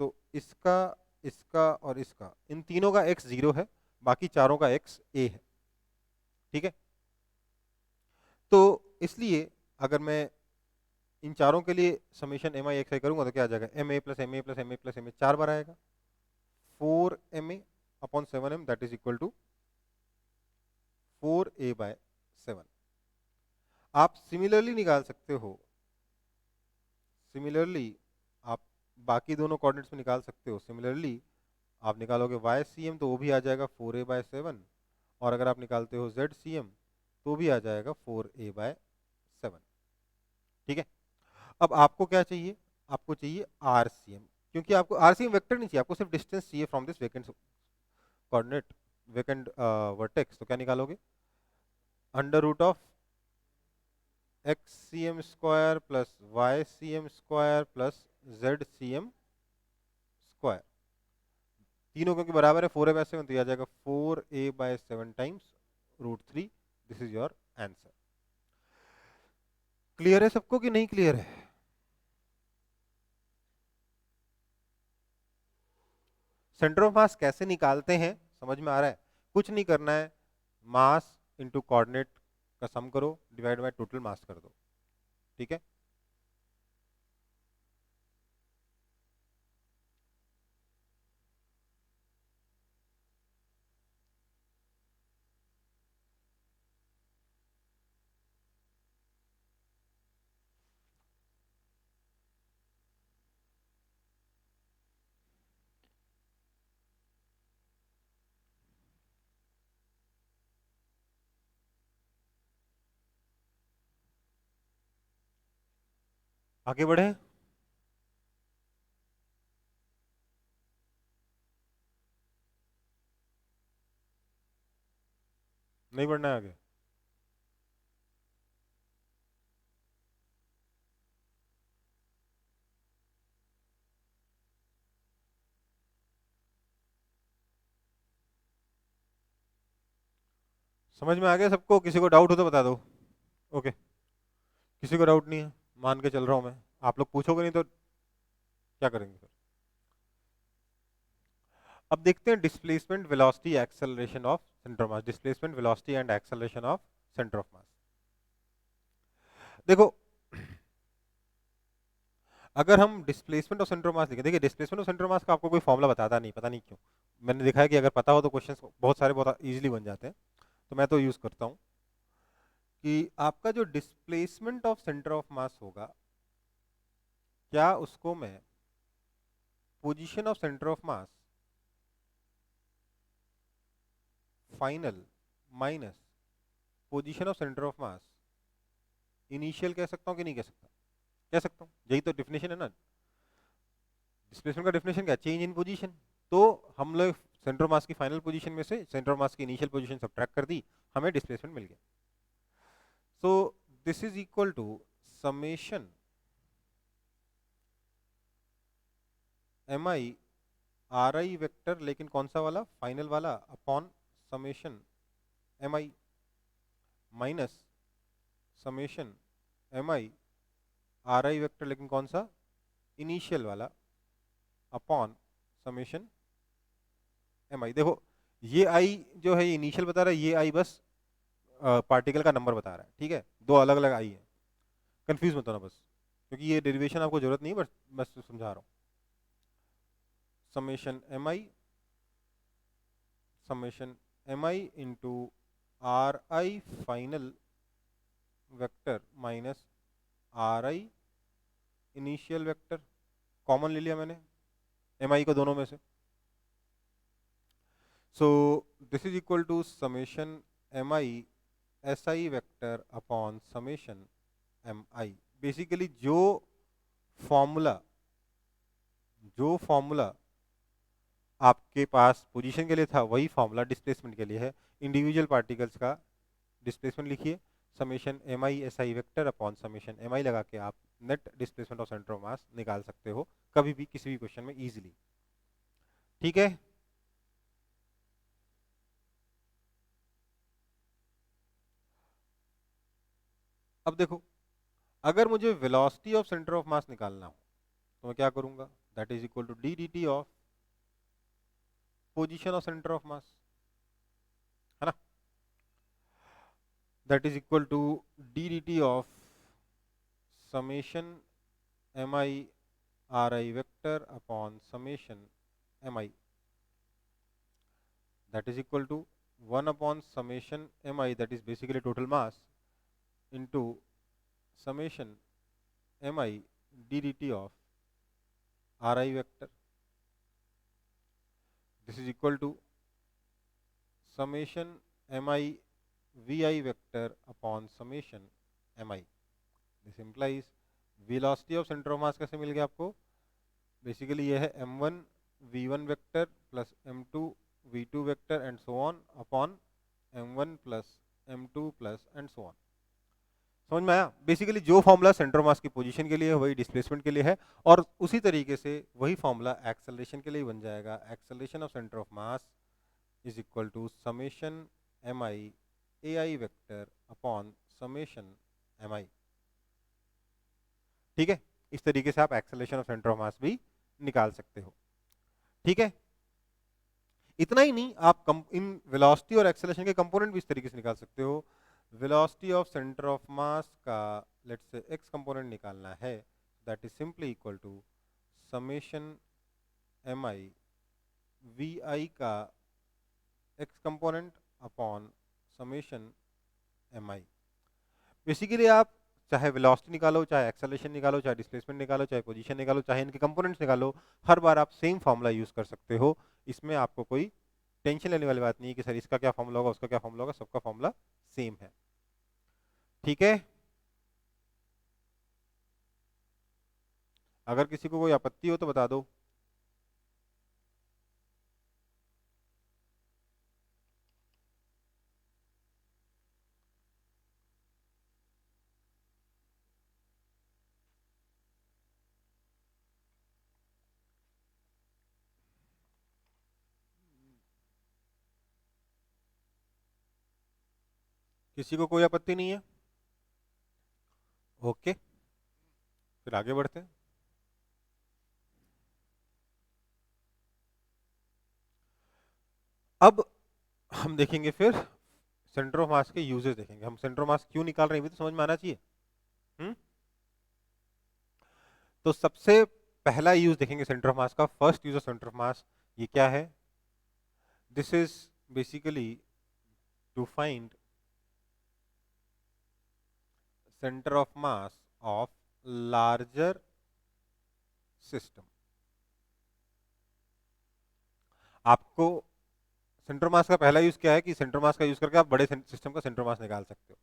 तो इसका, इसका और इसका, इन तीनों का x 0 है, बाकी चारों का x a है। ठीक है, तो इसलिए अगर मैं इन चारों के लिए summation M I x i करूंगा तो क्या आ जाएगा? M a plus m a plus m a plus m a, 4 बार आएगा, 4ma upon 7m, that is equal to 4a/7। आप सिमिलरली निकाल सकते हो, सिमिलरली आप बाकी दोनों कोऑर्डिनेट्स में निकाल सकते हो। सिमिलरली आप निकालोगे YCM तो वो भी आ जाएगा 4a/7, और अगर आप निकालते हो ZCM तो भी आ जाएगा 4a/7। ठीक है, अब आपको क्या चाहिए? आपको चाहिए RCM, क्योंकि आपको RCM वेक्टर नहीं चाहिए, आपको सिर्फ डिस्टेंस चाहिए from this vacant coordinate, vacant vertex. तो क्या निकालोगे? Under root of XCM square plus YCM square plus ZCM square, तीनों क्योंकि बराबर है 4a/7, तो यह आ जाएगा 4a/7 times √3। This is your answer. Clear है सबको कि नहीं क्लियर है? सेंटर ऑफ मास कैसे निकालते हैं समझ में आ रहा है? कुछ नहीं करना है, मास इंटू कोऑर्डिनेट का सम करो, डिवाइड बाय टोटल मास कर दो। ठीक है, आगे बढ़े। नहीं बढ़ना है आगे? समझ में आ गया सबको? किसी को डाउट हो तो बता दो। ओके, किसी को डाउट नहीं है, मान के चल रहा हूँ मैं। आप लोग पूछोगे नहीं तो क्या करेंगे फिर? अब देखते हैं displacement, velocity, acceleration of centre of mass. Displacement, velocity and acceleration of centre of mass. देखो, अगर हम displacement of centre of mass लिखें, देखिए displacement of centre of mass का आपको कोई फॉर्मूला बताता नहीं, पता नहीं क्यों। मैंने देखा है कि अगर पता हो तो क्वेश्चंस बहुत सारे बहुत इजीली बन जाते हैं, तो मैं तो यूज करता हूं कि आपका जो displacement of centre of mass होगा, क्या उसको मैं position of centre of mass final minus position of centre of mass initial कह सकता हूं कि नहीं कह सकता? कह सकता हूं, यही तो डेफिनेशन है ना। डिस्प्लेसमेंट का डेफिनेशन क्या? Change in position. तो हम लोग सेंटर ऑफ मास की फाइनल पोजीशन में से सेंटर ऑफ मास की इनिशियल पोजीशन सबट्रैक्ट कर दी, हमें डिस्प्लेसमेंट मिल गया। So this is equal to summation M I R I vector, लेकिन कौन सा वाला? फाइनल वाला, upon summation M i minus summation M I R I vector, लेकिन कौन सा? इनिशियल वाला, अपॉन समेशन एम आई। देखो, ये आई जो है ये इनिशियल बता रहा है, ये आई बस पार्टिकल का नंबर बता रहा है, ठीक है? दो अलग अलग आई है, कंफ्यूज मत होना बस, क्योंकि ये डेरिवेशन आपको जरूरत नहीं है, बस बस समझा रहा हूँ। Summation M i into r i final vector minus r i initial vector, common ले लिया मैंने एम आई को दोनों में से। So this is equal to summation M I S I vector upon summation M I. Basically formula जो formula आपके पास पोजीशन के लिए था, वही फॉर्मूला डिस्प्लेसमेंट के लिए है। इंडिविजुअल पार्टिकल्स का डिस्प्लेसमेंट लिखिए, summation M I S I vector upon summation M I लगा के आप net displacement of centre of mass निकाल सकते हो कभी भी किसी भी क्वेश्चन में इजीली। ठीक है? अब देखो, अगर मुझे velocity of centre of mass निकालना हो तो मैं क्या करूंगा? That is equal to d d t of position of centre of mass, है ना? That is equal to d d t of summation M I R I vector upon summation M i, that is equal to 1 upon summation mi, that is basically total mass, into summation mi ddt of ri vector. This is equal to summation mi vi vector upon summation mi. This implies velocity of center of mass कैसे मिल गया आपको? Basically ये है m1 v1 vector plus m2 v2 vector and so on upon m1 plus m2 plus and so on. समझ में आया? Basically जो formula centre mass की पोजीशन के लिए है वही डिस्प्लेसमेंट के लिए है, और उसी तरीके से वही फॉर्मूला एक्सेलरेशन के लिए बन जाएगा। Acceleration of centre of mass is equal to summation M I A I vector upon summation M I. ठीक है? इस तरीके से आप acceleration of centre of mass भी निकाल सकते हो। ठीक है? इतना ही नहीं, आप इन वेलोसिटी और एक्सेलरेशन के कंपोनेंट भी इस तरीके से निकाल सकते हो। Velocity of centre of mass का लेट्स से एक्स कंपोनेंट निकालना है, that is simply equal to summation M I V I का X component upon summation M आई। बेसिकली आप चाहे वेलोसिटी निकालो, चाहे एक्सेलरेशन निकालो, चाहे डिस्प्लेसमेंट निकालो, चाहे पोजीशन निकालो, चाहे इनके कंपोनेंट्स निकालो, हर बार आप सेम फॉर्मूला यूज कर सकते हो। इसमें आपको कोई टेंशन लेने वाली बात नहीं है कि सर इसका क्या फॉर्मूला होगा, उसका क्या फॉर्मूला होगा, सबका फॉर्मूला सेम है। ठीक है? अगर किसी को कोई आपत्ति हो तो बता दो। किसी को कोई आपत्ति नहीं है? ओके, फिर आगे बढ़ते हैं। अब हम देखेंगे फिर सेंटर ऑफ मास के यूजेस देखेंगे। हम सेंटर ऑफ मास क्यों निकाल रहे हैं, भी तो समझ में आना चाहिए। हम्म तो सबसे पहला यूज देखेंगे सेंटर ऑफ मास का। First use of centre of mass ये क्या है? This is basically to find centre of mass of larger system. आपको सेंटर मास का पहला यूज क्या है कि सेंटर मास का यूज करके आप बड़े सिस्टम का सेंटर मास निकाल सकते हो।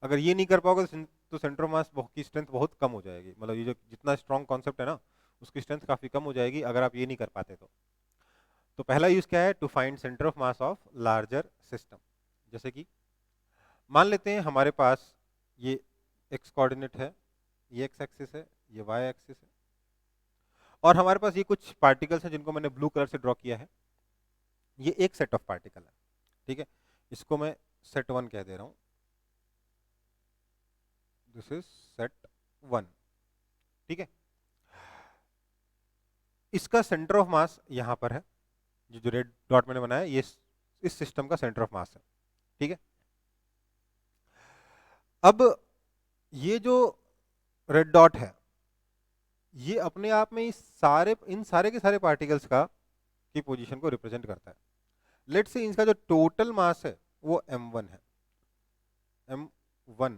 अगर ये नहीं कर पाओगे तो सेंटर मास की स्ट्रेंथ बहुत कम हो जाएगी। मतलब ये जो जितना स्ट्रॉन्ग कॉन्सेप्ट है ना, उसकी स्ट्रेंथ काफी कम हो जाएगी अगर आप ये नहीं कर पाते तो पहला यूज क्या है? To find centre of mass of larger system. जैसे कि मान लेते हैं हमारे पास ये एक्स कोऑर्डिनेट है, ये एक्स एक्सिस है, ये वाई एक्सिस है, और हमारे पास ये कुछ पार्टिकल्स हैं जिनको मैंने ब्लू कलर से ड्रॉ किया है। ये एक सेट ऑफ पार्टिकल है, ठीक है। इसको मैं सेट 1 कह दे रहा हूं। दिस इज सेट 1, ठीक है। इसका सेंटर ऑफ मास यहां पर है। जो रेड डॉट मैंने बनाया ये इस सिस्टम का सेंटर ऑफ मास है, ठीक है। अब ये जो रेड डॉट है ये अपने आप में इन सारे के सारे पार्टिकल्स का की पोजीशन को रिप्रेजेंट करता है। लेट्स से इनका जो टोटल मास है वो m1 है। m1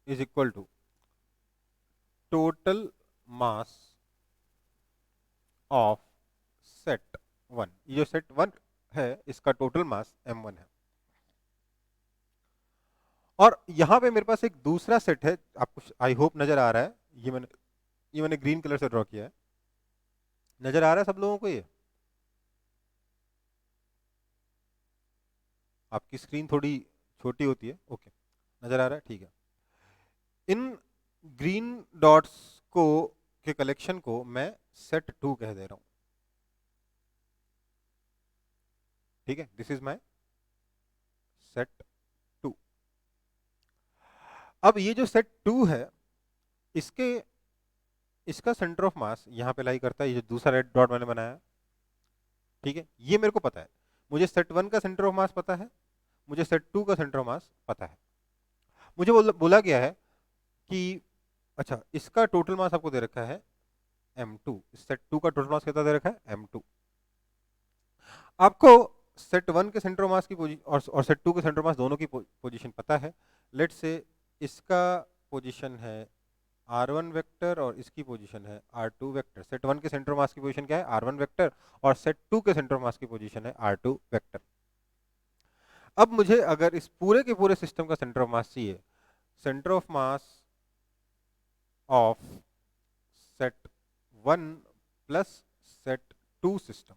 is equal to total mass of set 1। ये जो सेट 1 है इसका टोटल मास m1 है। और यहां पे मेरे पास एक दूसरा सेट है, आपको आई होप नजर आ रहा है। ये मैंने ग्रीन कलर से ड्रॉ किया है। नजर आ रहा है सब लोगों को? ये आपकी स्क्रीन थोड़ी छोटी होती है, ओके, नजर आ रहा है, ठीक है। इन ग्रीन डॉट्स को के कलेक्शन को मैं सेट 2 कह दे रहा हूं, ठीक है। This is my set 2। अब ये जो सेट 2 है इसके इसका सेंटर ऑफ मास यहां पे लाई करता है। ये जो दूसरा रेड डॉट मैंने बनाया, ठीक है, ये मेरे को पता है। मुझे सेट 1 का सेंटर ऑफ मास पता है, मुझे सेट 2 का सेंटर ऑफ मास पता है। मुझे बोला गया है कि अच्छा इसका टोटल मास आपको दे रखा है m2। सेट 2 का टोटल मास कितना दे रखा है? m2। आपको सेट 1 के सेंटर मास की पोजीशन और सेट 2 के सेंटर मास दोनों की पोजीशन पता है। लेट्स से इसका पोजीशन है r1 वेक्टर और इसकी पोजीशन है r2 वेक्टर। सेट 1 के सेंटर मास की पोजीशन क्या है? r1 वेक्टर, और सेट 2 के सेंटर मास की पोजीशन है r2 वेक्टर। अब मुझे अगर इस पूरे के पूरे सिस्टम का सेंटर ऑफ मास चाहिए, centre of mass of set 1 plus set 2 system,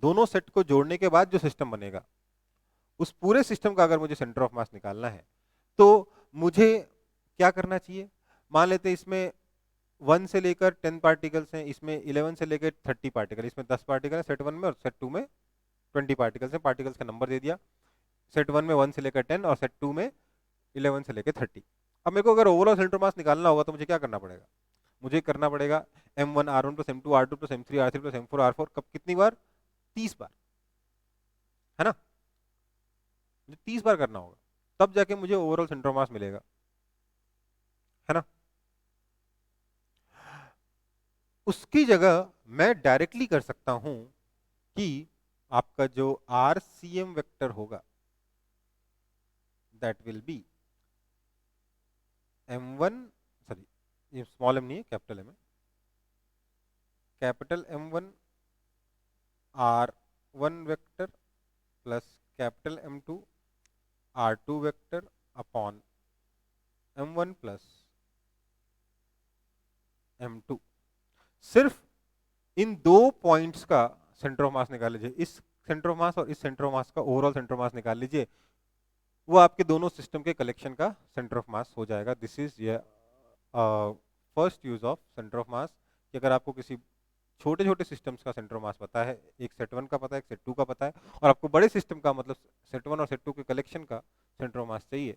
दोनों सेट को जोड़ने के बाद जो सिस्टम बनेगा उस पूरे सिस्टम का अगर मुझे सेंटर ऑफ मास निकालना है तो मुझे क्या करना चाहिए? मान लेते हैं इसमें 1 से लेकर 10 पार्टिकल्स हैं, इसमें 11 से लेकर 30 पार्टिकल, इसमें 10 पार्टिकल है सेट 1 में, और सेट 2 में 20 पार्टिकल्स हैं। पार्टिकल्स का नंबर दे दिया। सेट 1 में 1 से लेकर 10 और सेट 2 में 11 से लेकर 30। अब मेरे को अगर ओवरऑल सेंटर मास निकालना होगा तो मुझे क्या करना पड़ेगा? मुझे करना पड़ेगा m1 r1 plus m2 r2 plus m3 r3 plus m4 r4। कब? कितनी बार? 30 बार, है ना। मुझे 30 बार करना होगा, तब जाके मुझे ओवरऑल सेंटर ऑफ मास मिलेगा, है ना। उसकी जगह मैं डायरेक्टली कर सकता हूं कि आपका जो RCM वेक्टर होगा that will B m1, sorry ये स्मॉल m नहीं है, कैपिटल m है। Capital m1 r1 vector plus capital m2 r2 vector upon m1 plus m2। सिर्फ इन दो पॉइंट्स का सेंटर ऑफ मास निकाल लीजिए, इस सेंटर ऑफ मास और इस सेंटर ऑफ मास का ओवरऑल सेंटर ऑफ मास निकाल लीजिए, वो आपके दोनों सिस्टम के कलेक्शन का सेंटर ऑफ मास हो जाएगा। This is first use of centre of mass कि अगर आपको किसी छोटे छोटे सिस्टम्स का सेंटर ऑफ मास पता है, एक सेट 1 का पता है, एक सेट 2 का पता है, और आपको बड़े सिस्टम का मतलब सेट 1 और सेट 2 के कलेक्शन का सेंटर ऑफ मास चाहिए,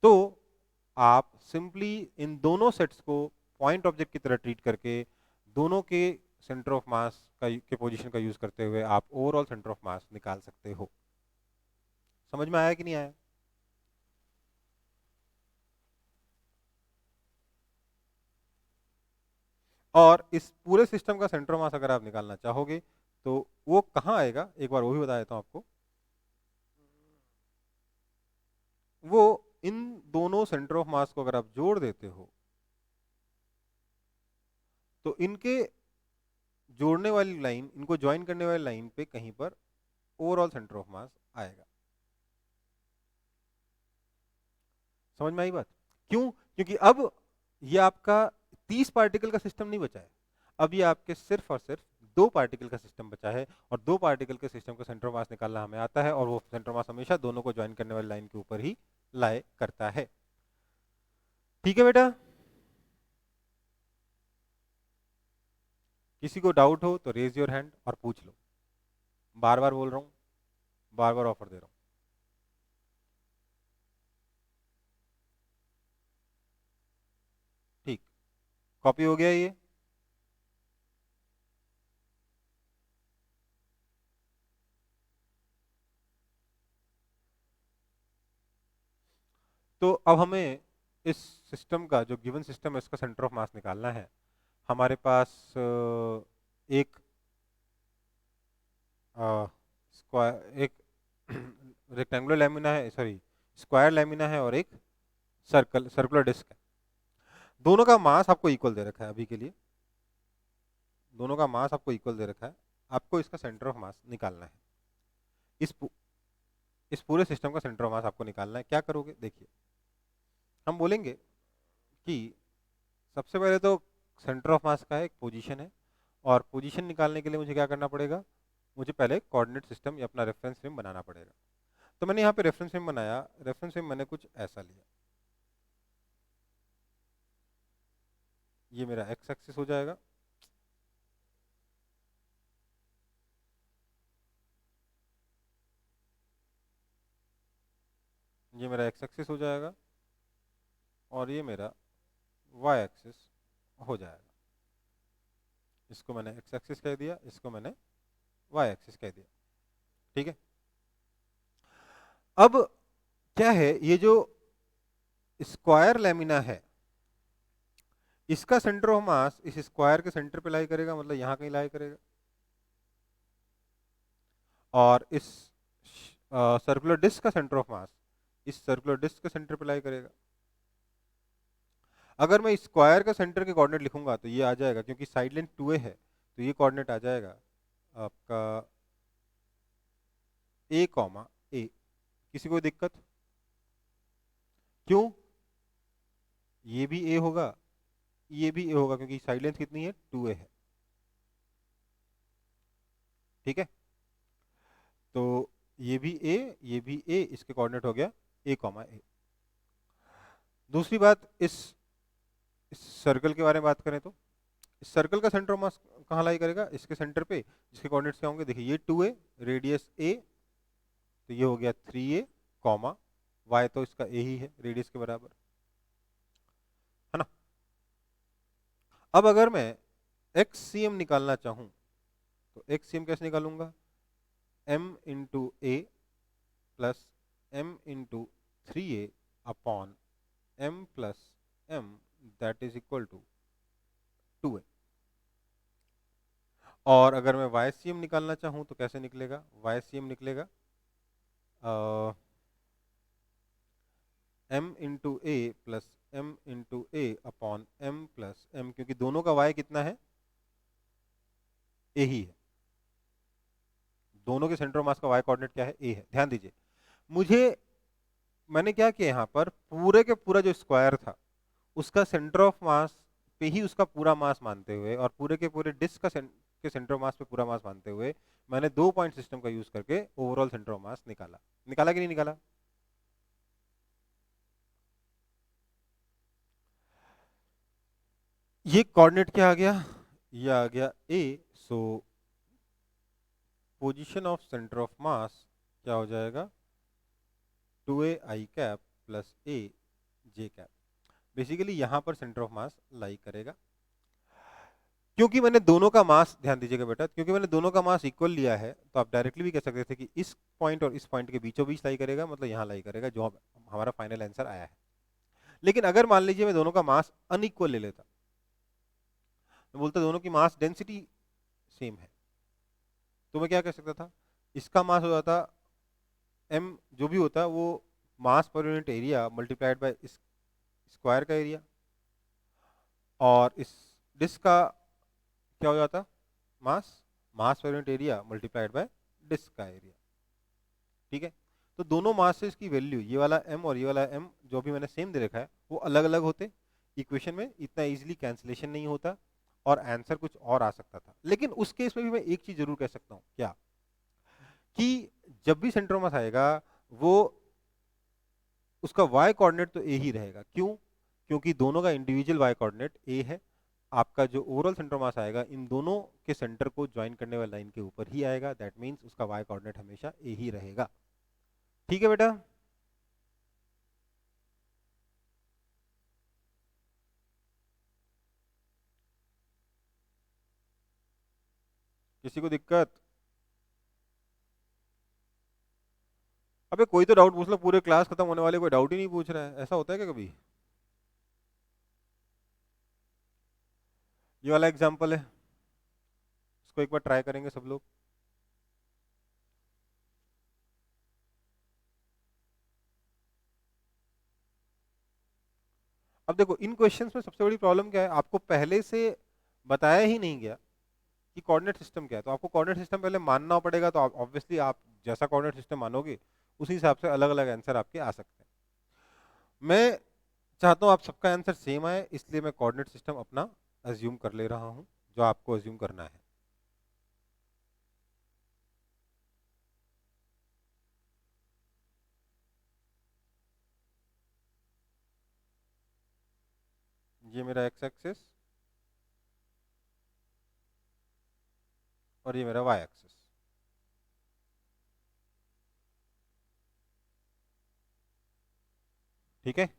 तो आप सिंपली इन दोनों सेट्स को पॉइंट ऑब्जेक्ट की तरह ट्रीट करके दोनों के सेंटर ऑफ मास का के पोजीशन का यूज करते हुए आप ओवरऑल सेंटर ऑफ मास निकाल सकते हो। समझ में आया कि नहीं आया? और इस पूरे सिस्टम का सेंटर ऑफ मास अगर आप निकालना चाहोगे तो वो कहाँ आएगा, एक बार वो भी बता देता हूं आपको। वो इन दोनों सेंटर ऑफ मास को अगर आप जोड़ देते हो तो इनके जोड़ने वाली लाइन, इनको ज्वाइन करने वाली लाइन पे कहीं पर ओवरऑल सेंटर ऑफ मास आएगा। समझ में आई बात? क्यों? क्योंकि अब ये आपका 30 पार्टिकल का सिस्टम नहीं बचा है, अब ये आपके सिर्फ और सिर्फ 2 पार्टिकल का सिस्टम बचा है, और 2 पार्टिकल के सिस्टम का सेंटर ऑफ मास निकालना हमें आता है, और वो सेंटर ऑफ मास हमेशा दोनों को ज्वाइन करने वाली लाइन के ऊपर ही लाए करता है। ठीक है बेटा? किसी को डाउट हो तो रेज योर हैंड और पूछ लो। बार बार बोल रहा हूं, बार बार ऑफर दे रहा हूं। ठीक, कॉपी हो गया ये? तो अब हमें इस सिस्टम का, जो गिवन सिस्टम है, इसका सेंटर ऑफ मास निकालना है। हमारे पास एक स्क्वायर, एक रेक्टेंगुलर लैमिना है, सॉरी स्क्वायर लैमिना है, और एक सर्कुलर डिस्क है। दोनों का मास आपको इक्वल दे रखा है अभी के लिए, दोनों का मास आपको इक्वल दे रखा है। आपको इसका सेंटर ऑफ मास निकालना है। इस पूरे सिस्टम का सेंटर ऑफ मास आपको निकालना है। क्या करोगे? देखिए, हम बोलेंगे कि सबसे पहले तो सेंटर ऑफ मास का एक पोजीशन है, और पोजीशन निकालने के लिए मुझे क्या करना पड़ेगा? मुझे पहले कोऑर्डिनेट सिस्टम या अपना रेफरेंस फ्रेम बनाना पड़ेगा। तो मैंने यहाँ पे रेफरेंस फ्रेम बनाया। रेफरेंस फ्रेम मैंने कुछ ऐसा लिया, ये मेरा एक्स एक्सिस हो जाएगा, ये मेरा एक्स एक्सिस हो जाएगा, और ये मेरा वाई एक्सिस हो जाएगा। इसको मैंने एक्स एक्सिस कह दिया, इसको मैंने वाई एक्सिस कह दिया। ठीक है? अब क्या है, ये जो स्क्वायर लैमिना है, इसका सेंटर ऑफ मास इस स्क्वायर के सेंटर पे लाई करेगा, मतलब यहां कहीं लाई करेगा, और इस सर्कुलर डिस्क का सेंटर ऑफ मास इस सर्कुलर डिस्क के सेंटर पे लाई करेगा। अगर मैं स्क्वायर का सेंटर के कोऑर्डिनेट लिखूंगा तो ये आ जाएगा, क्योंकि साइड लेंथ 2a है, तो ये कोऑर्डिनेट आ जाएगा आपका a कॉमा a। किसी को दिक्कत? क्यों? ये भी a होगा, ये भी a होगा, क्योंकि साइड लेंथ कितनी है? 2a है। ठीक है? तो ये भी a, ये भी a, इसके कोऑर्डिनेट हो गया a कॉमा a। दूसरी बात, इस सर्कल के बारे में बात करें तो इस सर्कल का सेंटर ऑफ मास कहाँ लाई करेगा? इसके सेंटर पे, जिसके कोऑर्डिनेट्स क्या होंगे? देखिए, ये 2a, रेडियस a, तो ये हो गया 3a कॉमा y, तो इसका a ही है रेडियस के बराबर, है ना? अब अगर मैं xcm निकालना चाहूं तो xcm कैसे निकालूंगा? m into a plus m into 3a upon m plus m, that is equal to 2a। और अगर मैं YCM निकालना चाहूं तो कैसे निकलेगा? YCM निकलेगा m into a plus m into A upon m plus m, क्योंकि दोनों का y कितना है? a ही है। दोनों के सेंटर ऑफ मास का y कोऑर्डिनेट क्या है? a है। ध्यान दीजिए, मुझे मैंने क्या किया, यहाँ पर पूरे के पूरा जो स्क्वायर था उसका सेंटर ऑफ मास पे ही उसका पूरा मास मानते हुए, और पूरे के पूरे डिस्क का के सेंटर ऑफ मास पे पूरा मास मानते हुए, मैंने 2 पॉइंट सिस्टम का यूज करके ओवरऑल सेंटर ऑफ मास निकाला। निकाला कि नहीं निकाला? ये कोऑर्डिनेट क्या आ गया? ये आ गया A, so position of centre of mass क्या हो जाएगा, 2a I cap plus a J cap. Basically यहां पर सेंटर ऑफ मास लाई करेगा। क्योंकि मैंने दोनों का मास, ध्यान दीजिएगा बेटा, क्योंकि मैंने दोनों का मास इक्वल लिया है, तो आप डायरेक्टली भी कह सकते थे कि इस पॉइंट और इस पॉइंट के बीचों बीच लाई करेगा, मतलब यहां लाई करेगा, जो हमारा फाइनल आंसर आया है। लेकिन अगर मान लीजिए मैं दोनों का मास अनइक्वल ले लेता, मैं बोलता दोनों की मास डेंसिटी सेम है, तो मैं क्या कह सकता था, इसका मास हो जाता m, जो भी होता है वो मास पर यूनिट एरिया मल्टीप्लाइड बाय इस स्क्वायर का एरिया, और इस डिस्क का क्या हो जाता, मास मास पर unit area multiplied by disc का एरिया। ठीक है, तो दोनों मासेस की वैल्यू, ये वाला m और ये वाला m जो भी मैंने सेम दे रखा है, वो अलग अलग होते, इक्वेशन में इतना इजीली कैंसिलेशन नहीं होता और आंसर कुछ और आ सकता था। लेकिन उस केस में भी मैं एक चीज जरूर कह सकता हूं, क्या, कि जब भी सेंटर ऑफ मास आएगा, वो उसका y कोऑर्डिनेट तो a ही रहेगा। क्यों? क्योंकि दोनों का इंडिविजुअल y कोऑर्डिनेट a है। आपका जो ओवरऑल सेंटर ऑफ मास आएगा, इन दोनों के सेंटर को ज्वाइन करने वाली लाइन के ऊपर ही आएगा, दैट मीन्स उसका y कोऑर्डिनेट हमेशा a ही रहेगा। ठीक है बेटा, किसी को दिक्कत? अबे कोई तो डाउट पूछ लो, पूरे क्लास खत्म होने वाले कोई डाउट ही नहीं पूछ रहा है, ऐसा होता है क्या कभी? ये वाला एग्जांपल है, इसको एक बार ट्राई करेंगे सब लोग। अब देखो इन क्वेश्चंस में सबसे बड़ी प्रॉब्लम क्या है, आपको पहले से बताया ही नहीं गया कि कोऑर्डिनेट सिस्टम क्या है। तो आपको कोऑर्डिनेट सिस्टम पहले मानना पड़ेगा, तो ऑब्वियसली आप जैसा कोऑर्डिनेट सिस्टम मानोगे उसी हिसाब से अलग अलग आंसर आपके आ सकते हैं। मैं चाहता हूं आप सबका आंसर सेम आए, इसलिए मैं कोऑर्डिनेट सिस्टम अपना अज्यूम कर ले रहा हूं, जो आपको अज्यूम करना है। ये मेरा एक्स एक्सिस और ये मेरा वाई एक्सिस। ठीक है,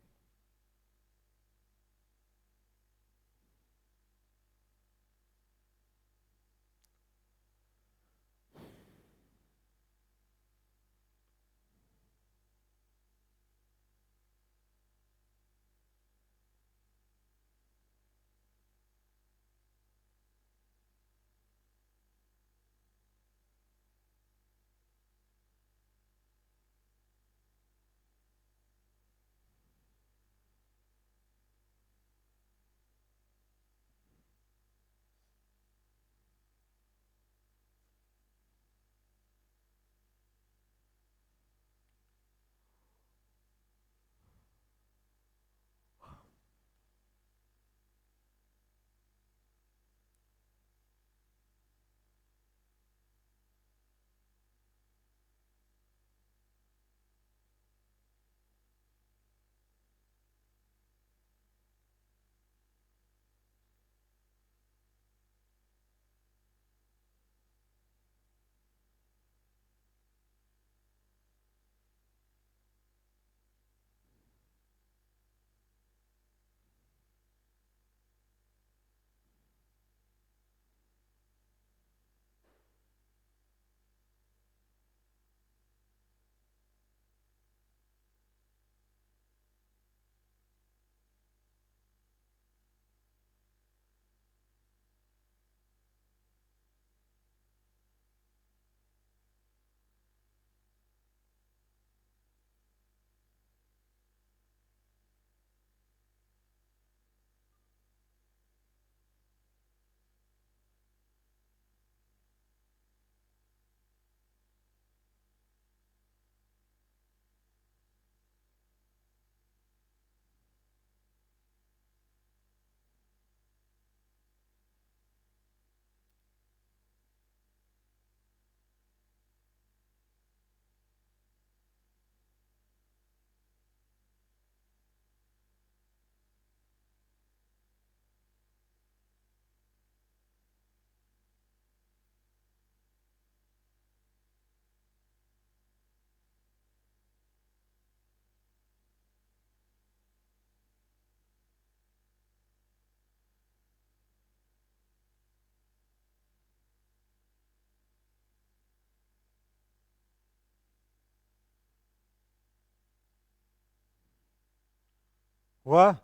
हुआ?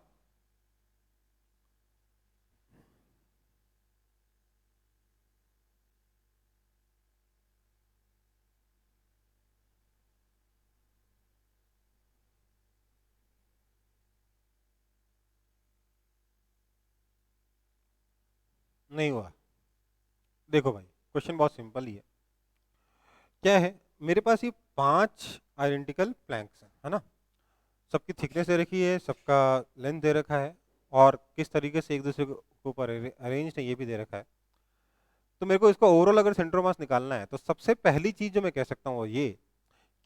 नहीं हुआ? देखो भाई, क्वेश्चन बहुत सिंपल ही है। क्या है, मेरे पास ये 5 आइडेंटिकल प्लैंक्स हैं, है ना? सबकी थिकनेस दे रखी है, सबका लेंथ दे रखा है, और किस तरीके से एक दूसरे के ऊपर अरेंज्ड है ये भी दे रखा है। तो मेरे को इसका ओवरऑल अगर सेंटर ऑफ मास निकालना है, तो सबसे पहली चीज जो मैं कह सकता हूँ वो ये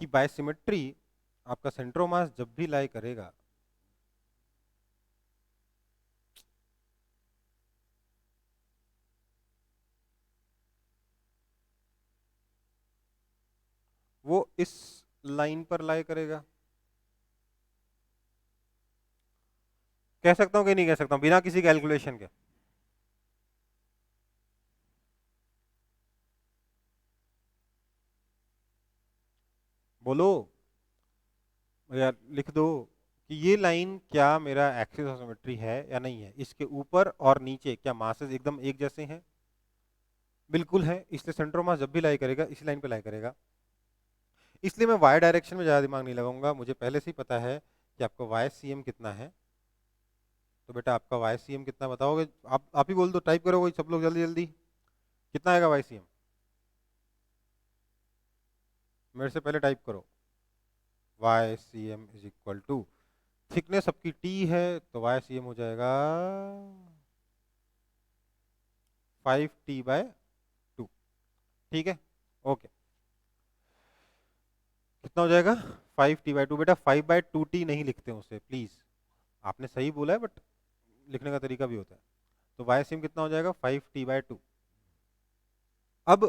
कि बाय सिमेट्री आपका सेंटर ऑफ मास जब भी लाई करेगा, वो इस लाइन पर लाई करेगा। कह सकता हूँ कि नहीं कह सकता हूँ बिना किसी कैलकुलेशन के? बोलो यार, लिख दो कि ये लाइन क्या मेरा एक्सिस ऑफ सिमेट्री है या नहीं है, इसके ऊपर और नीचे क्या मासेस एकदम एक जैसे हैं? बिल्कुल है, इसलिए सेंटर ऑफ मास जब भी लाई करेगा इसी लाइन पे लाई करेगा। इसलिए मैं वाई डायरेक्शन में ज़्यादा दिमाग नहीं लगाऊंगा, मुझे पहले से ही पता है कि आपका वाई सी एम कितना है। तो बेटा आपका वाई सी एम कितना बताओगे? आप ही बोल दो, टाइप करो कोई, सब लोग जल्दी जल्दी। कितना आएगा वाई सी एम? मेरे से पहले टाइप करो। Y C M is equal to, thickness आपकी टी है तो वाई सी एम हो जाएगा 5t/2। ठीक है, ओके। कितना हो जाएगा? 5t/2। बेटा 5/2t नहीं लिखते हैं उसे, प्लीज। आपने सही बोला है, बट लिखने का तरीका भी होता है। तो वाई सी एम कितना हो जाएगा? 5t/2। अब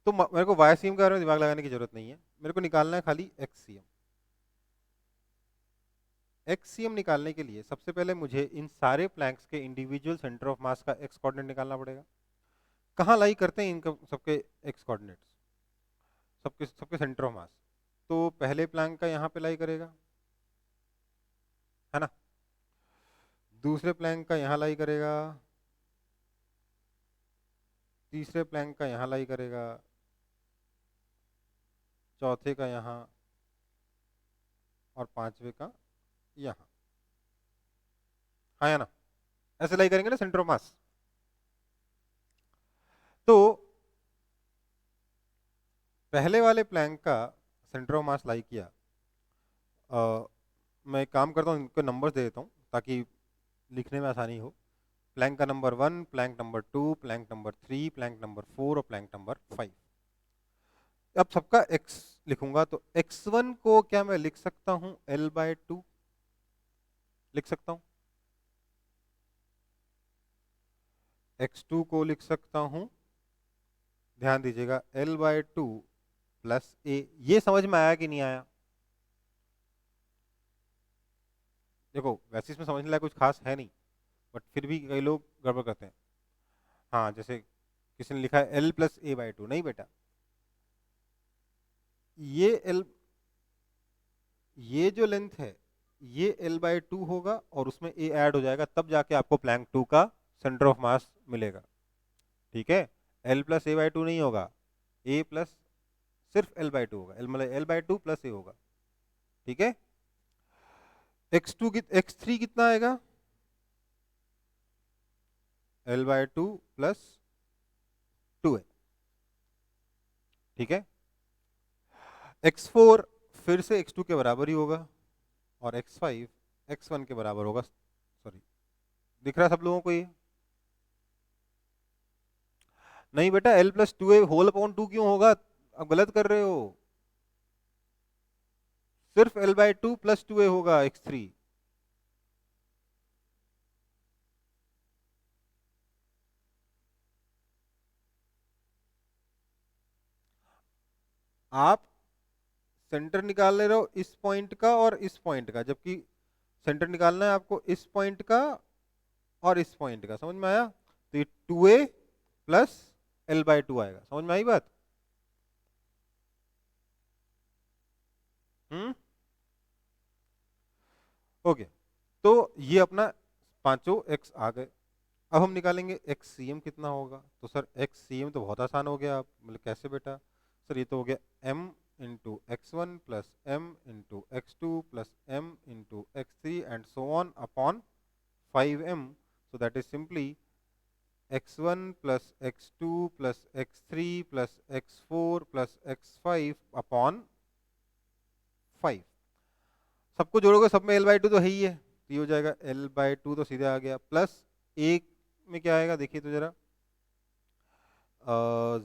तो मेरे को वाई सी एम के बारे में दिमाग लगाने की जरूरत नहीं है, मेरे को निकालना है खाली एक्स सी एम। एक्स सी एम निकालने के लिए सबसे पहले मुझे इन सारे प्लैंक्स के इंडिविजुअल सेंटर ऑफ मास का एक्स कोऑर्डिनेट निकालना पड़ेगा। कहाँ लाई करते हैं इनका सबके एक्स कोऑर्डिनेट्स, सबके सबके सेंटर ऑफ मास? तो पहले प्लैंक का यहाँ पे लाई करेगा, है ना? दूसरे प्लैंक का यहाँ लाई करेगा, तीसरे प्लैंक का यहाँ लाई करेगा, चौथे का यहाँ, और पांचवे का यहाँ। हाँ या ना? ऐसे लाई करेंगे ना सेंटर ऑफ मास। तो पहले वाले प्लैंक का सेंटर ऑफ मास लाई किया। मैं एक काम करता हूँ, इनको नंबर्स दे देता हूँ ताकि लिखने में आसानी हो। प्लैंक का number 1, plank number 2, plank number 3, plank number 4 और प्लैंक नंबर 5। अब सबका x लिखूंगा, तो x1 को क्या मैं लिख सकता हूं L/2? लिख सकता हूं। x2 को लिख सकता हूं, ध्यान दीजिएगा, L/2 प्लस a। ये समझ में आया कि नहीं आया? देखो वैसे इसमें समझने लायक कुछ खास है नहीं, बट फिर भी कई लोग गड़बड़ करते हैं। हाँ, जैसे किसी ने लिखा है L+a/2, नहीं बेटा, ये L, ये जो लेंथ है ये L/2 होगा और उसमें a ऐड हो जाएगा, तब जाके आपको प्लैंक 2 का सेंटर ऑफ मास मिलेगा। ठीक है, L+a/2 नहीं होगा, a प्लस, सिर्फ L/2 होगा, L मतलब L/2 प्लस a होगा। ठीक है, x2 x3 कितना आएगा? L/2 plus 2a। ठीक है, x4 फिर से x2 के बराबर ही होगा, और x5 x1 के बराबर होगा। सॉरी, दिख रहा है सब लोगों को ये? नहीं बेटा, L+2a होल अपॉन 2 क्यों होगा? अब गलत कर रहे हो, सिर्फ L/2 प्लस 2a होगा x3। आप सेंटर निकाल ले रहे हो इस पॉइंट का और इस पॉइंट का, जबकि सेंटर निकालना है आपको इस पॉइंट का और इस पॉइंट का। समझ में आया? तो ये 2a प्लस L/2 आएगा। समझ में आई बात? हम्म, ओके। तो ये अपना पांचों x आ गए। अब हम निकालेंगे XCM कितना होगा। तो सर XCM तो बहुत आसान हो गया। आप मतलब कैसे बेटा? सर ये तो हो गया m into x1 plus m into x2 plus m into x3 and so on upon 5m। So that is simply x1 plus x2 plus x3 plus x4 plus x5 upon 5। सबको जोड़ोगे सब में l/2 तो है ही है, तो ये हो जाएगा l/2 तो सीधे आ गया, प्लस एक में क्या आएगा देखिए तो जरा,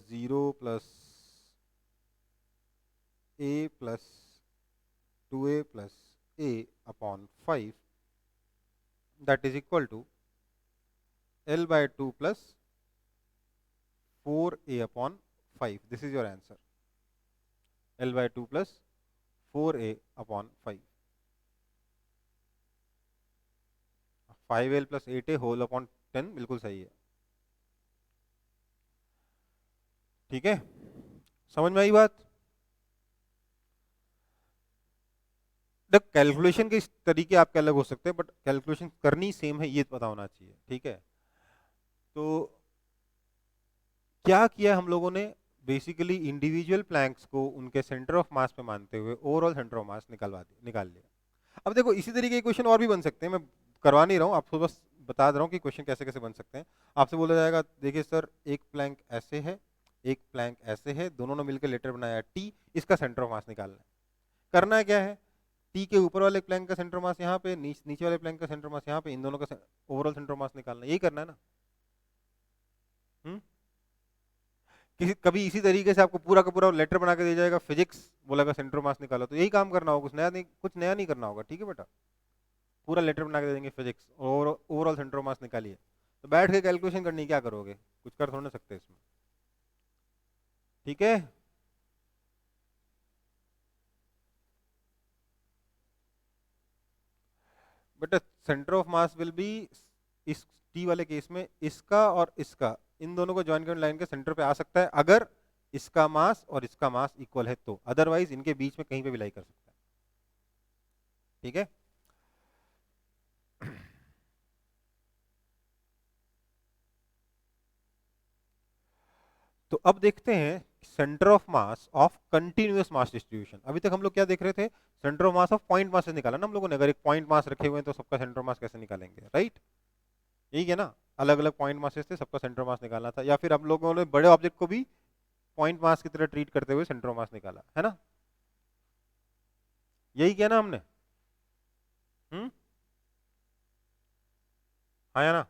0 plus a plus 2a plus a upon 5 that is equal to l/2 plus 4a upon 5। This is your answer, l/2 plus 4a upon 5। 5l plus 8a whole upon 10 बिल्कुल सही है। ठीक है, समझ में आई बात? देख कैलकुलेशन के इस तरीके आपके अलग हो सकते हैं, बट कैलकुलेशन करनी सेम है ये पता होना चाहिए। ठीक है, तो क्या किया हम लोगों ने, बेसिकली इंडिविजुअल प्लैंक्स को उनके सेंटर ऑफ मास पे मानते हुए ओवरऑल सेंटर ऑफ मास निकाल लिया। अब देखो इसी तरीके के क्वेश्चन और भी बन सकते हैं, मैं करवा नहीं रहा हूँ आपको, बस बता दे रहा हूँ कि क्वेश्चन कैसे कैसे बन सकते हैं। आपसे बोला जाएगा देखिए सर एक प्लैंक ऐसे है, एक प्लैंक ऐसे है, दोनों ने मिलकर लेटर बनाया टी, इसका सेंटर ऑफ मास निकालना है। करना है क्या है, टी के ऊपर वाले प्लैंक का सेंटर मास यहाँ पे, नीचे वाले प्लैंक का सेंटर मास यहाँ पे, इन दोनों का ओवरऑल सेंटर मास निकालना है, यही करना है ना। किसी कभी इसी तरीके से आपको पूरा का पूरा लेटर बना के दिया जाएगा फिजिक्स, बोलेगा सेंटर मास निकालो, तो यही काम करना होगा, कुछ नया नहीं करना होगा। ठीक है बेटा, पूरा लेटर बना के दे देंगे फिजिक्स और ओवरऑल सेंटर मास निकालिए, तो बैठ के कैलकुलेशन करनी, क्या करोगे, कुछ कर थोड़ा ना सकते इसमें। ठीक है, बेटा centre of mass will be, इस टी वाले केस में इसका और इसका, इन दोनों को ज्वाइन करने लाइन के सेंटर पे आ सकता है अगर इसका मास और इसका मास इक्वल है तो, अदरवाइज इनके बीच में कहीं पे भी लाई कर सकता है। ठीक है, तो अब देखते हैं centre of mass of continuous mass distribution. अभी तक हम लोग क्या देख रहे थे, centre of mass of point mass निकाला ना हम लोगों ने, अगर एक पॉइंट मास रखे हुए हैं तो सबका सेंटर मास कैसे निकालेंगे, राइट? यही है ना, अलग अलग पॉइंट मासेस थे, सबका सेंटर मास निकालना था, या फिर हम लोगों ने बड़े ऑब्जेक्ट को भी पॉइंट मास की तरह ट्रीट करते हुए सेंटर मास निकाला है ना, यही किया ना हमने। हम्म, हाँ या ना?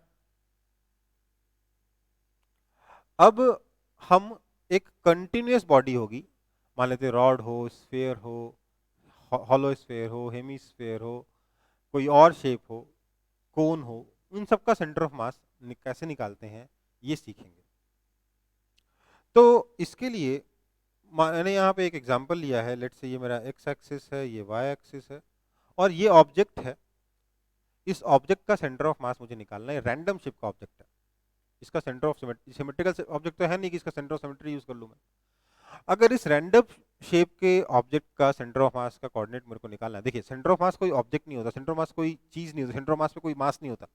अब हम एक कंटिन्यूअस बॉडी होगी, मान लेते रॉड हो, स्फेयर हो, हॉलो स्फेयर हो, हेमीस्फेयर हो, कोई और शेप हो, कोन हो, उन सब का सेंटर ऑफ मास कैसे निकालते हैं ये सीखेंगे। तो इसके लिए मैंने यहाँ पे एक एग्जांपल लिया है, लेट्स से ये मेरा एक्स एक्सिस है, ये वाई एक्सिस है, और ये ऑब्जेक्ट है। इस ऑब्जेक्ट का सेंटर ऑफ मास मुझे निकालना है, रैंडम शेप का ऑब्जेक्ट है, इसका सेंटर ऑफ सिमेट्रिकल ऑब्जेक्ट तो है नहीं कि इसका सेंटर ऑफ सिमेट्री यूज कर लूं मैं। अगर इस रैंडम शेप के ऑब्जेक्ट का सेंटर ऑफ मास का कोऑर्डिनेट मेरे को निकालना है, देखिए सेंटर ऑफ मास कोई ऑब्जेक्ट नहीं होता, सेंटर ऑफ मास कोई चीज नहीं होती, सेंटर ऑफ मास पे कोई मास नहीं होता।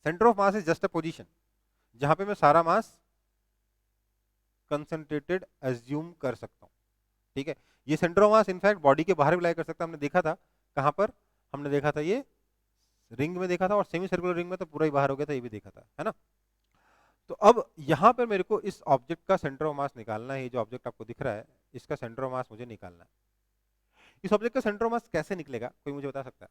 Centre of mass is just a position जहां पे मैं सारा मास कंसंट्रेटेड एज्यूम कर सकता हूं। ठीक है, ये centre of mass in fact body के बाहर भी लाई कर सकता है, हमने देखा था कहां पर, हमने देखा था ये रिंग में देखा था, और सेमी सर्कुलर रिंग में तो पूरा ही बाहर हो गया था, ये भी देखा था, है ना। तो अब यहां पर मेरे को इस ऑब्जेक्ट का सेंटर ऑफ मास निकालना है, ये जो ऑब्जेक्ट आपको दिख रहा है इसका सेंटर ऑफ मास मुझे निकालना है। इस ऑब्जेक्ट का सेंटर ऑफ मास कैसे निकलेगा, कोई मुझे बता सकता है?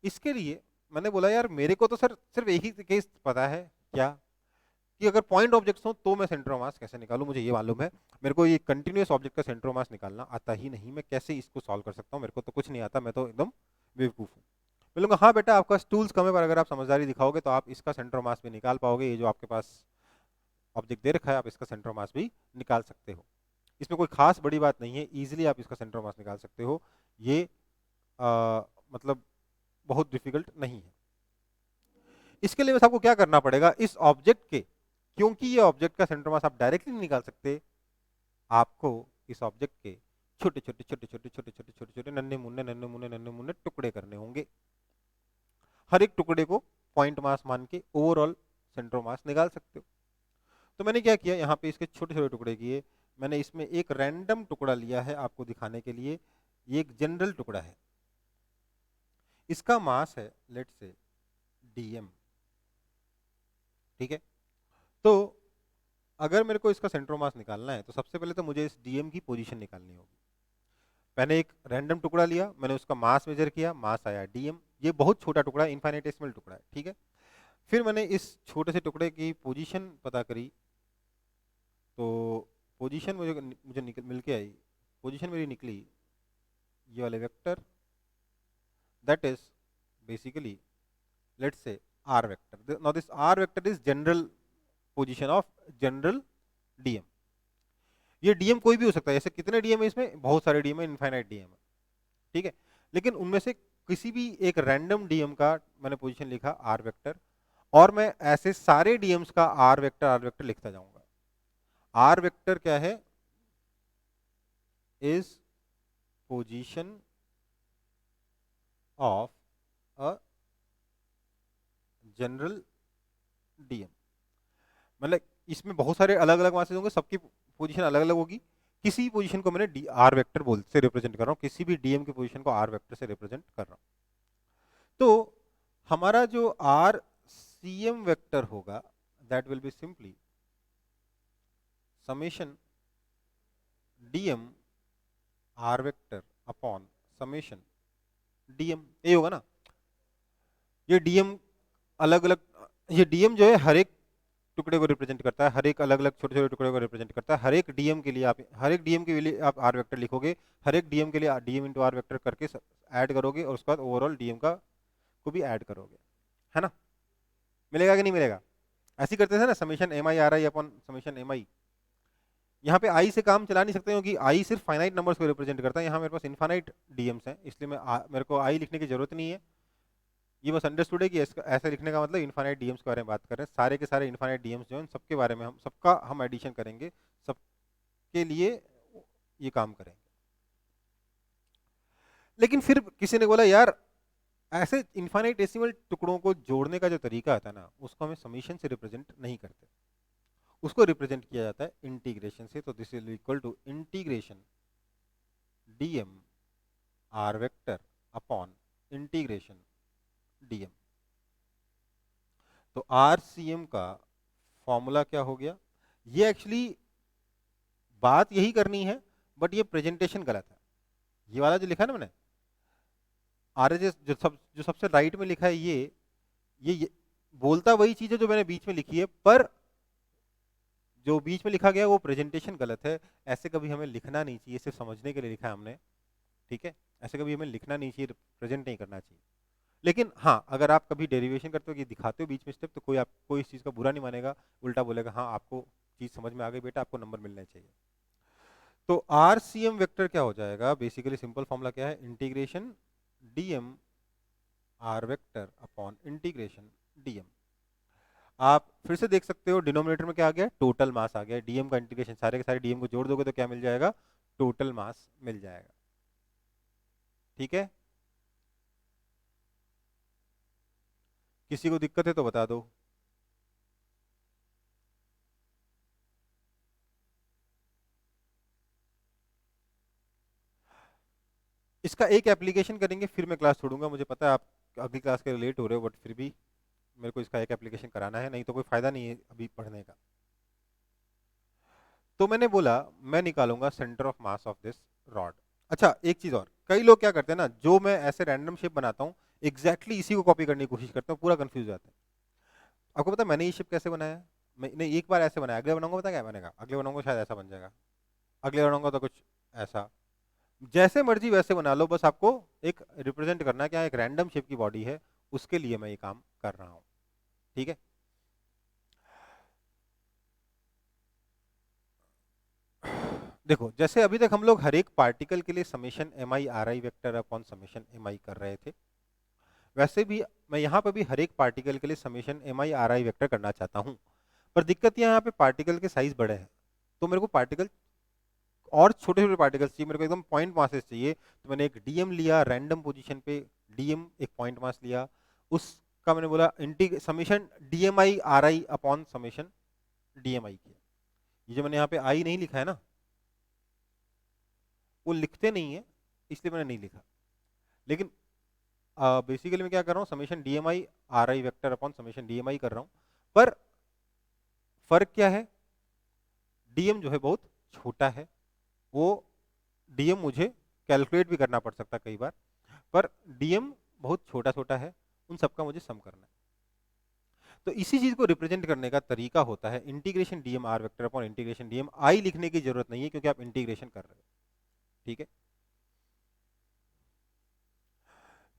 इसके लिए मैंने बोला यार मेरे को तो सर सिर्फ एक ही केस पता है, क्या, कि अगर पॉइंट ऑब्जेक्ट्स हो तो मैं सेंटर ऑफ मास कैसे निकालूं, मुझे ये मालूम है। मेरे को ये कंटिन्यूअस ऑब्जेक्ट का सेंटर ऑफ मास निकालना आता ही नहीं, मैं कैसे इसको सॉल्व कर सकता हूं, मेरे को तो कुछ नहीं आता, मैं तो एकदम बेवकूफ हूं। बोलूंगा हाँ बेटा आपका टूल्स कम है, पर अगर आप समझदारी दिखाओगे तो आप इसका सेंटर ऑफ मास भी निकाल पाओगे, ये जो आपके पास ऑब्जेक्ट दे रखा है आप इसका सेंटर ऑफ मास भी निकाल सकते हो। इसमें कोई खास बड़ी बात नहीं है, इजीली आप इसका सेंटर ऑफ मास निकाल सकते हो, ये मतलब बहुत डिफिकल्ट नहीं है। इसके लिए बस आपको क्या करना पड़ेगा, इस ऑब्जेक्ट के, क्योंकि ये ऑब्जेक्ट का सेंटर मास आप डायरेक्टली नहीं निकाल सकते, आपको इस ऑब्जेक्ट के छोटे छोटे छोटे छोटे छोटे छोटे छोटे छोटे नन्हे मुन्ने टुकड़े करने होंगे। हर एक टुकड़े को पॉइंट मास मान के ओवरऑल सेंटर ऑफ मास निकाल सकते हो। तो मैंने क्या किया, यहाँ पे इसके छोटे छोटे टुकड़े किए, मैंने इसमें एक रैंडम टुकड़ा लिया है आपको दिखाने के लिए, ये एक जनरल टुकड़ा है, इसका मास है लेट से dm, ठीक है। तो अगर मेरे को इसका सेंटर ऑफ मास निकालना है तो सबसे पहले तो मुझे इस dm की पोजीशन निकालनी होगी। मैंने एक रैंडम टुकड़ा लिया, मैंने उसका मास मेजर किया, मास आया dm, ये बहुत छोटा टुकड़ा है, इनफाइनेटेसिमल टुकड़ा है, ठीक है। फिर मैंने इस छोटे से टुकड़े की पोजीशन पता करी, तो पोजीशन मुझे मुझे मिल के आई, पोजीशन मेरी निकली ये वाले vector, that is basically let's say r vector. Now this r vector is general position of general dm. ये dm कोई भी हो सकता है, ऐसे कितने dm है इसमें, बहुत सारे dm है, इनफाइनाइट dm है, ठीक है। लेकिन उनमें से किसी भी एक रैंडम dm का मैंने पोजीशन लिखा r वेक्टर, और मैं ऐसे सारे dms का r वेक्टर लिखता जाऊंगा। r वेक्टर क्या है, is position of a general dm, मतलब इसमें बहुत सारे अलग अलग मासेस होंगे, सबकी पोजीशन अलग अलग होगी, किसी पोजीशन को मैंने आर वेक्टर बोल से रिप्रेजेंट कर रहा हूं, किसी भी डीएम की पोजीशन को आर वेक्टर से रिप्रेजेंट कर रहा हूं। तो हमारा जो आर सीएम वेक्टर होगा that will be simply summation dm r vector upon summation dm, ये होगा ना। ये डीएम अलग अलग, ये डीएम जो है हर एक टुकड़े को रिप्रेजेंट करता है, हर एक अलग अलग छोटे छोटे टुकड़े को रिप्रेजेंट करता है। हर एक डीएम के लिए आप आर वेक्टर लिखोगे, हर एक डीएम के लिए डीएम इंटू आर वेक्टर करके ऐड करोगे, और उसके बाद ओवरऑल डीएम का को भी ऐड करोगे, है ना। मिलेगा कि नहीं मिलेगा, ऐसे करते थे ना, summation M I R I upon summation M I. यहाँ पे आई से काम चला नहीं सकते क्योंकि आई सिर्फ फाइनाइट नंबर्स को रिप्रेजेंट करता है, यहाँ मेरे पास इनफाइनाइट डीएम्स हैं, इसलिए मेरे को आई लिखने की जरूरत नहीं है। ये बस अंडरस्टूड है कि ऐसा लिखने का मतलब इनफाइनाइट डीएम्स के बारे में बात कर रहे हैं, सारे के सारे इनफाइनाइट डीएम्स जो हैं सबके बारे में हम सबका हम एडिशन करेंगे, सबके लिए ये काम करेंगे। लेकिन फिर किसी ने बोला यार ऐसे इनफाइनाइटेसिमल टुकड़ों को जोड़ने का जो तरीका आता है ना, उसको हमें समीशन से रिप्रेजेंट नहीं करते, उसको रिप्रेजेंट किया जाता है इंटीग्रेशन से। तो this is equal to integration dm r vector upon integration dm. तो आरसीएम का फॉर्मूला क्या हो गया, ये एक्चुअली बात यही करनी है बट ये प्रेजेंटेशन गलत है। ये वाला जो लिखा है ना मैंने आरएचएस, जो सबसे राइट में लिखा है, ये बोलता वही चीज है जो मैंने बीच में लिखी है, पर जो बीच में लिखा गया वो प्रेजेंटेशन गलत है। ऐसे कभी हमें लिखना नहीं चाहिए, सिर्फ समझने के लिए लिखा है हमने, ठीक है। ऐसे कभी हमें लिखना नहीं चाहिए, प्रेजेंट नहीं करना चाहिए। लेकिन हाँ, अगर आप कभी डेरिवेशन करते हो कि दिखाते हो बीच में स्टेप, तो कोई इस चीज का बुरा नहीं मानेगा, उल्टा बोलेगा हाँ आपको चीज समझ में आ गई बेटा, आपको नंबर मिलने चाहिए। तो आरसीएम वेक्टर क्या हो जाएगा, बेसिकली सिंपल फॉर्मूला क्या है, integration dm r vector upon integration dm. आप फिर से देख सकते हो डिनोमिनेटर में क्या आ गया, टोटल मास आ गया। डीएम का इंटीग्रेशन, सारे के सारे डीएम को जोड़ दोगे तो क्या मिल जाएगा, टोटल मास मिल जाएगा, ठीक है। किसी को दिक्कत है तो बता दो। इसका एक एप्लीकेशन करेंगे, फिर मैं क्लास छोड़ूंगा। मुझे पता है आप अगली क्लास के लिए लेट हो रहे हो, बट फिर भी मेरे को इसका एक एप्लीकेशन कराना है, नहीं तो कोई फायदा नहीं है अभी पढ़ने का। तो मैंने बोला मैं निकालूंगा centre of mass of this rod. अच्छा एक चीज और, कई लोग क्या करते हैं ना, जो मैं ऐसे रैंडम शेप बनाता हूँ एग्जैक्टली इसी को कॉपी करने की कोशिश करते हैं, पूरा कंफ्यूज हो जाते हैं। आपको पता है मैंने ये शेप कैसे बनाया, मैंने एक बार ऐसे बनाया, अगले बनाऊंगा पता क्या बनेगा, अगले बनाऊंगा शायद ऐसा बन जाएगा, अगले बनाऊंगा तो कुछ ऐसा। जैसे मर्जी वैसे बना लो, बस आपको एक रिप्रेजेंट करना है, क्या एक रैंडम शेप की बॉडी है, उसके लिए मैं ये काम कर रहा हूं, ठीक है। देखो जैसे अभी तक हम लोग हर एक पार्टिकल के लिए summation M I R I vector upon summation M I कर रहे थे, वैसे भी मैं यहाँ पर भी हर एक पार्टिकल के लिए summation M I R I vector करना चाहता हूँ। पर दिक्कत यहाँ पे पार्टिकल के साइज बड़े हैं, तो मेरे को पार्टिकल और छोटे छोटे पार्टिकल्स चाहिए, मेरे को एकदम पॉइंट मासेस चाहिए। तो मैंने एक डीएम लिया रैंडम पोजीशन पे, डीएम एक पॉइंट मास लिया, उसका मैंने बोला summation DMI RI upon summation DMI किया। ये जो मैंने यहाँ पे आई नहीं लिखा है ना, वो लिखते नहीं है इसलिए मैंने नहीं लिखा, लेकिन बेसिकली मैं क्या कर रहा हूँ, summation DMI RI vector upon summation DMI कर रहा हूँ। पर फर्क क्या है, DM जो है बहुत छोटा है, वो DM मुझे कैलकुलेट भी करना पड़ सकता है कई बार, पर DM बहुत छोटा छोटा है, उन सबका मुझे सम करना है। तो इसी चीज को रिप्रेजेंट करने का तरीका होता है integration DM R vector upon integration DM I। लिखने की जरूरत नहीं है क्योंकि आप इंटीग्रेशन कर रहे हो। ठीक है,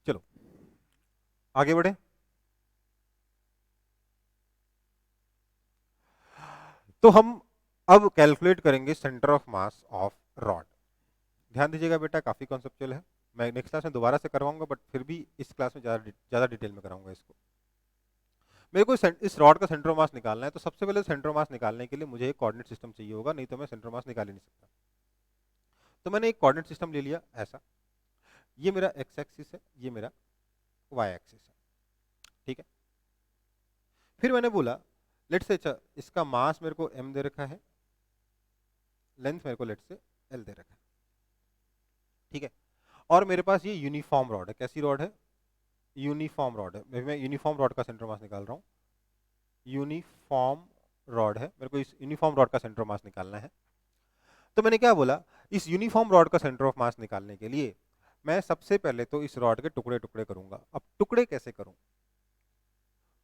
चलो आगे बढ़े। तो हम अब कैलकुलेट करेंगे centre of mass of rod. ध्यान दीजिएगा बेटा, काफी कॉन्सेप्चुअल है। मैं नेक्स्ट क्लास में दोबारा से करवाऊंगा, बट फिर भी इस क्लास में ज्यादा डिटेल में कराऊंगा इसको। मेरे को इस रॉड का सेंटर ऑफ मास निकालना है, तो सबसे पहले सेंटर ऑफ मास निकालने के लिए मुझे एक कोऑर्डिनेट सिस्टम चाहिए होगा, नहीं तो मैं सेंटर ऑफ मास निकाल ही नहीं सकता। तो मैंने एक कोऑर्डिनेट सिस्टम ले लिया ऐसा, ये मेरा एक्स एक्सिस है, ये मेरा वाई एक्सिस है। ठीक है, फिर मैंने बोला लेट से इसका मास मेरे को m दे रखा है, लेंथ मेरे को लेट से l दे रखा है। ठीक है, और मेरे पास ये यूनिफॉर्म रॉड है। कैसी रॉड है? यूनिफॉर्म रॉड है। मैं यूनिफॉर्म रॉड का सेंटर मास निकाल रहा हूँ। यूनिफॉर्म रॉड है, मेरे को इस यूनिफॉर्म रॉड का सेंटर ऑफ मास निकालना है। तो मैंने क्या बोला, इस यूनिफॉर्म रॉड का सेंटर ऑफ मास निकालने के लिए मैं सबसे पहले तो इस रॉड के टुकड़े टुकड़े करूंगा। अब टुकड़े कैसे करूं?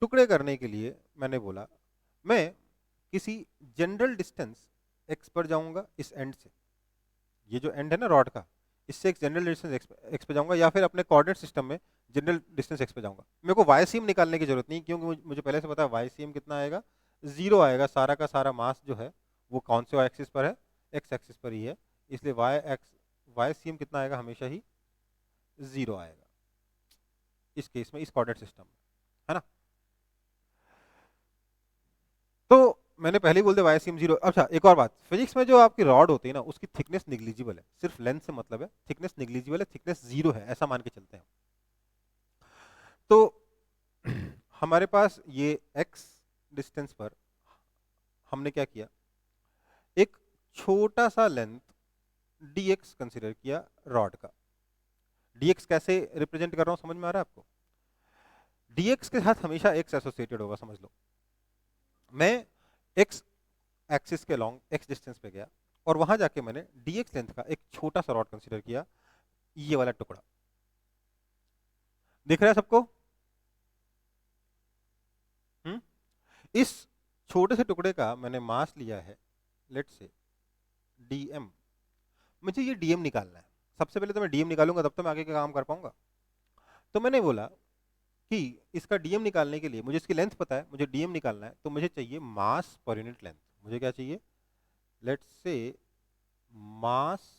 टुकड़े करने के लिए मैंने बोला मैं किसी जनरल डिस्टेंस x पर जाऊंगा, इस एंड से, ये जो एंड है ना रॉड का, इससे एक जनरल डिस्टेंस x पे जाऊंगा, या फिर अपने कोऑर्डिनेट सिस्टम में जनरल डिस्टेंस x पे जाऊंगा। मेरे को YCM निकालने की जरूरत नहीं, क्योंकि मुझे पहले से पता है YCM कितना आएगा, 0 आएगा। सारा का सारा मास जो है वो कौन से एक्सिस पर है? x एक्सिस पर ही है, इसलिए YCM कितना आएगा? हमेशा ही 0 आएगा इस केस में, इस कोऑर्डिनेट सिस्टम में, है ना। तो मैंने पहले ही बोल दिया YCM 0। अच्छा, एक और बात, फिजिक्स में जो आपकी रॉड होती है ना, उसकी थिकनेस निग्लिजिबल है, सिर्फ लेंथ से मतलब है, थिकनेस निग्लिजिबल है, थिकनेस 0 है, ऐसा मान के चलते हैं। तो हमारे पास ये x डिस्टेंस पर हमने क्या किया, एक छोटा सा लेंथ dx कंसीडर किया रॉड का। dx कैसे रिप्रेजेंट कर रहा हूं, समझ में आ रहा है आपको? dx के साथ हमेशा x एसोसिएटेड होगा, समझ लो। मैं x एक्सिस के लॉन्ग x डिस्टेंस पे गया और वहां जाके मैंने dx लेंथ का एक छोटा सा रॉड कंसीडर किया, ये वाला टुकड़ा। दिख रहा है सबको? इस छोटे से टुकड़े का मैंने मास लिया है लेट से dm। मुझे ये dm निकालना है। सबसे पहले तो मैं dm निकालूंगा, तब तो मैं आगे का काम कर पाऊंगा। तो मैंने बोला कि इसका dm निकालने के लिए मुझे इसकी लेंथ पता है, मुझे dm निकालना है, तो मुझे चाहिए मास पर यूनिट लेंथ। मुझे क्या चाहिए? लेट्स से मास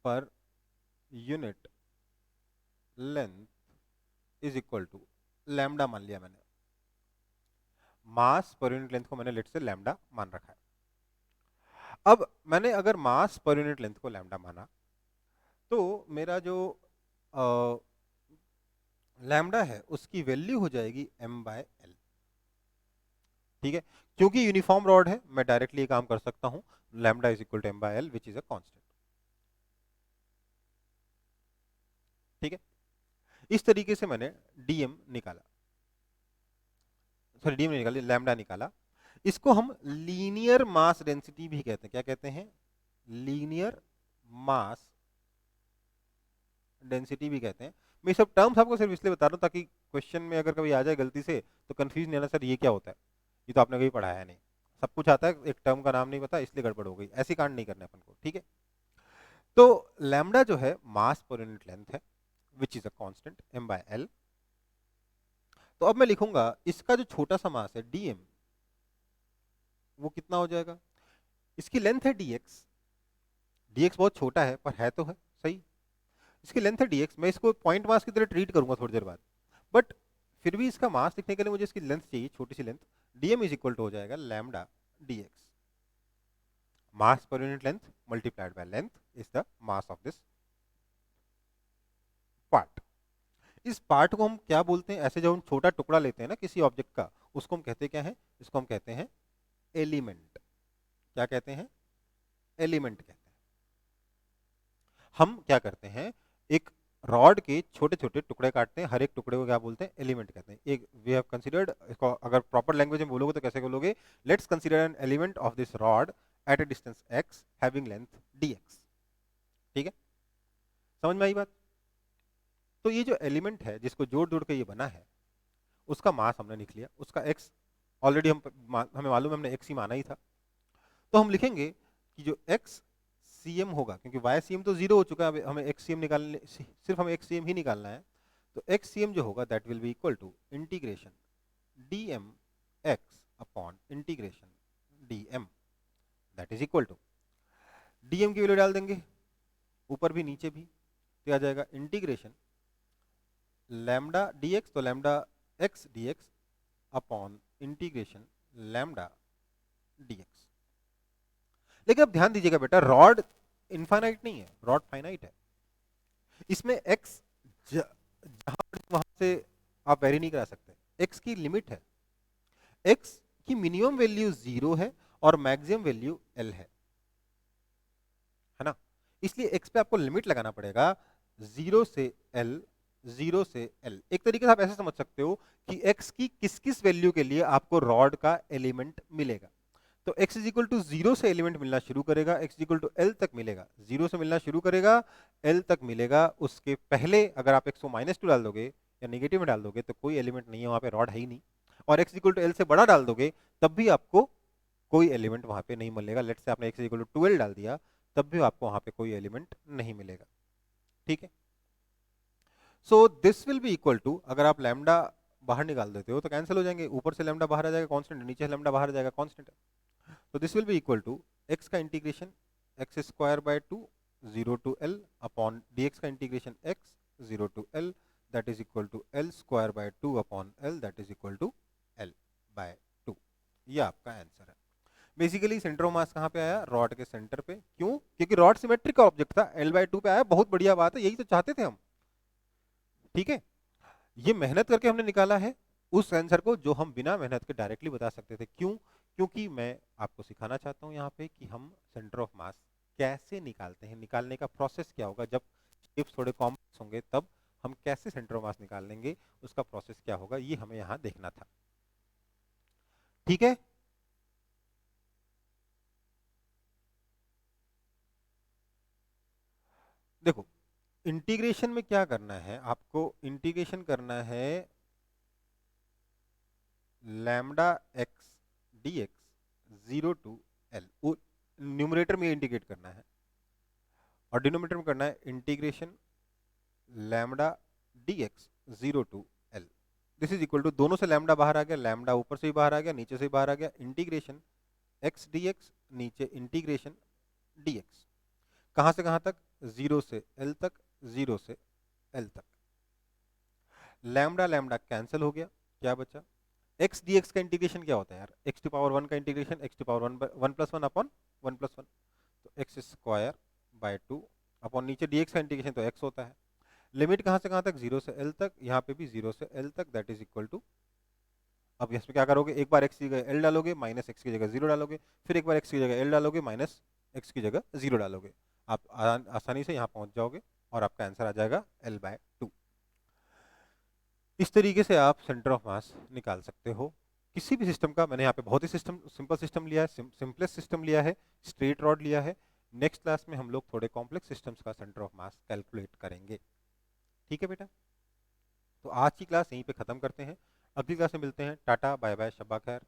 पर unit length is equal to lambda मान लिया मैंने। मास पर यूनिट लेंथ को मैंने लेट से लैम्डा मान रखा है। अब मैंने अगर मास पर यूनिट लेंथ को लैम्डा माना, तो मेरा जो लैम्डा है उसकी वैल्यू हो जाएगी m/l। ठीक है, क्योंकि यूनिफॉर्म रॉड है मैं डायरेक्टली ये काम कर सकता हूं, lambda is equal to m/l which is a constant. ठीक है, इस तरीके से मैंने dm निकाला, सॉरी dm नहीं निकाला, लैम्डा निकाला। इसको हम लीनियर मास डेंसिटी भी कहते हैं। क्या कहते हैं? लीनियर मास डेंसिटी भी कहते हैं। मैं सब टर्म्स आपको सिर्फ इसलिए बता रहा हूं ताकि क्वेश्चन में अगर कभी आ जाए गलती से तो कंफ्यूज नहीं होना, सर ये क्या होता है, ये तो आपने कभी पढ़ाया नहीं। सब कुछ आता है, एक टर्म का नाम नहीं पता इसलिए गड़बड़ हो गई, ऐसी कांड नहीं करने अपन को। ठीक है, तो लैम्डा जो है मास पर यूनिट लेंथ है विच इज अ कांस्टेंट m/l। तो अब मैं लिखूंगा इसका जो छोटा सा मास है dm, वो कितना हो जाएगा? इसकी लेंथ है dx, dx बहुत छोटा है पर है तो है सही। इसकी लेंथ है dx, मैं इसको पॉइंट मास की तरह ट्रीट करूंगा थोड़ी देर बाद, बट फिर भी इसका मास लिखने के लिए मुझे इसकी लेंथ चाहिए, छोटी सी length. dm is equal to हो जाएगा लैम्डा dx, मास पर unit length multiplied by length is the mass of this part. इस पार्ट को हम क्या बोलते हैं, ऐसे जब हम छोटा टुकड़ा लेते हैं ना किसी ऑब्जेक्ट का, उसको हम कहते क्या है, इसको हम कहते हैं एलिमेंट। क्या कहते हैं, एलिमेंट कहते हैं। हम क्या करते हैं, एक रॉड के छोटे छोटे टुकड़े काटते हैं, हर एक टुकड़े को क्या बोलते हैं, एलिमेंट कहते हैं। एक वी हैव कंसीडर्ड, अगर प्रॉपर लैंग्वेज में बोलोगे तो कैसे बोलोगे, let's consider an element of this rod at a distance x having length dx। ठीक है, समझ में आई बात। तो ये जो एलिमेंट है जिसको जोड़ जोड़ के ये बना है, उसका मास हमने लिख लिया, उसका x ऑलरेडी हमें मालूम है, हमने x ही माना ही था। तो हम लिखेंगे कि जो x cm होगा, क्योंकि y cm तो 0 हो चुका है, हमें x cm निकालने, सिर्फ हमें x cm ही निकालना है। तो x cm जो होगा that will be equal to integration dm x upon integration dm, that is equal to dm की वैल्यू डाल देंगे ऊपर भी नीचे भी, तो आ जाएगा इंटीग्रेशन लैम्डा dx, तो lambda x dx upon integration lambda dx। लेकिन अब ध्यान दीजिएगा बेटा, रॉड इनफाइनाइट नहीं है, रॉड फाइनाइट है। इसमें x जहां वहां से आप वेरी नहीं करा सकते, x की लिमिट है, x की मिनिमम वैल्यू 0 है और मैक्सिमम वैल्यू l है ना। इसलिए x पे आपको लिमिट लगाना पड़ेगा 0 से l, 0 से l। एक तरीके से आप ऐसे समझ सकते हो कि x की किस किस वैल्यू के लिए आपको रॉड का एलिमेंट मिलेगा। तो x इज इक्वल टू 0 से एलिमेंट मिलना शुरू करेगा, x is equal to l तक मिलेगा, 0 से मिलना शुरू करेगा, l तक मिलेगा। उसके पहले अगर आप x को -2 डाल दोगे या नेगेटिव में डाल दोगे तो कोई एलिमेंट नहीं है, वहां पे रॉड है ही नहीं। और x इक्वल टू l से बड़ा डाल दोगे तब भी आपको कोई एलिमेंट वहां पे नहीं मिलेगा। लेट्स से आपने x इक्वल टू 12 डाल दिया, तब भी आपको वहां पे कोई एलिमेंट नहीं मिलेगा। ठीक है, so this will be equal to, अगर आप लैम्डा बाहर निकाल देते हो तो कैंसिल हो जाएंगे, ऊपर से लैम्डा बाहर आ जाएगा कांस्टेंट, नीचे से लैम्डा बाहर आ जाएगा कांस्टेंट। तो this will be equal to x का integration x square by 2 0 to l upon dx का integration x 0 to l that is equal to l square by 2 upon l that is equal to l by 2। ये आपका answer है। Basically centre of mass कहाँ पे आया, rod के centre पे। क्यों, क्योंकि रॉड सिमेट्रिक ऑब्जेक्ट था, l बाय 2 पे आया। बहुत बढ़िया बात है, यही तो चाहते थे हम। ठीक है, ये मेहनत करके हमने निकाला है उस आंसर को जो हम बिना मेहनत के डायरेक्टली बता सकते थे। क्यों, क्योंकि मैं आपको सिखाना चाहता हूं यहाँ पे कि हम सेंटर ऑफ मास कैसे निकालते हैं, निकालने का प्रोसेस क्या होगा। जब शेप्स थोड़े कॉम्प्लेक्स होंगे तब हम कैसे सेंटर ऑफ मास निकाल लेंगे, उसका प्रोसेस क्या होगा, ये हमें यहाँ देखना था। ठीक है, देखो इंटीग्रेशन में क्या करना है आपको, इंटीग्रेशन करना है lambda x d x 0 to l, numerator में इंटीग्रेट करना है, और डिनोमिनेटर में करना है integration lambda d x 0 to l। This is equal to, दोनों से लैम्डा बाहर आ गया, लैम्डा ऊपर से भी बाहर आ गया, नीचे से भी बाहर आ गया, इंटीग्रेशन x dx नीचे इंटीग्रेशन dx। कहां से कहां तक, 0 से l तक, 0 से l तक। लैम्डा लैम्डा कैंसिल हो गया, क्या बचा, x dx का इंटीग्रेशन क्या होता है यार, x टू पावर 1 का integration x to power 1 plus 1 upon 1 plus 1, तो x स्क्वायर बाय 2 अपॉन नीचे dx का इंटीग्रेशन तो x होता है। लिमिट कहां से कहां तक, 0 से l तक, यहाँ पे भी 0 से l तक, दैट इज इक्वल टू, अब इसमें क्या करोगे, एक बार x की जगह l डालोगे, माइनस x की जगह 0 डालोगे, फिर एक बार x की जगह l डालोगे, माइनस x की जगह 0 डालोगे। आप आसानी से यहाँ पहुंच जाओगे और आपका आंसर आ जाएगा l बाय 2। इस तरीके से आप सेंटर ऑफ मास निकाल सकते हो किसी भी सिस्टम का। मैंने यहाँ पे बहुत ही सिंपल सिस्टम लिया है, सिंपलेस्ट सिस्टम लिया है, स्ट्रेट रॉड लिया है। नेक्स्ट क्लास में हम लोग थोड़े कॉम्प्लेक्स सिस्टम्स का सेंटर ऑफ मास कैलकुलेट करेंगे। ठीक है बेटा, तो आज की क्लास यहीं पे खत्म करते हैं, अगली क्लास में मिलते हैं। टाटा बाय बाय, शब्बा खैर।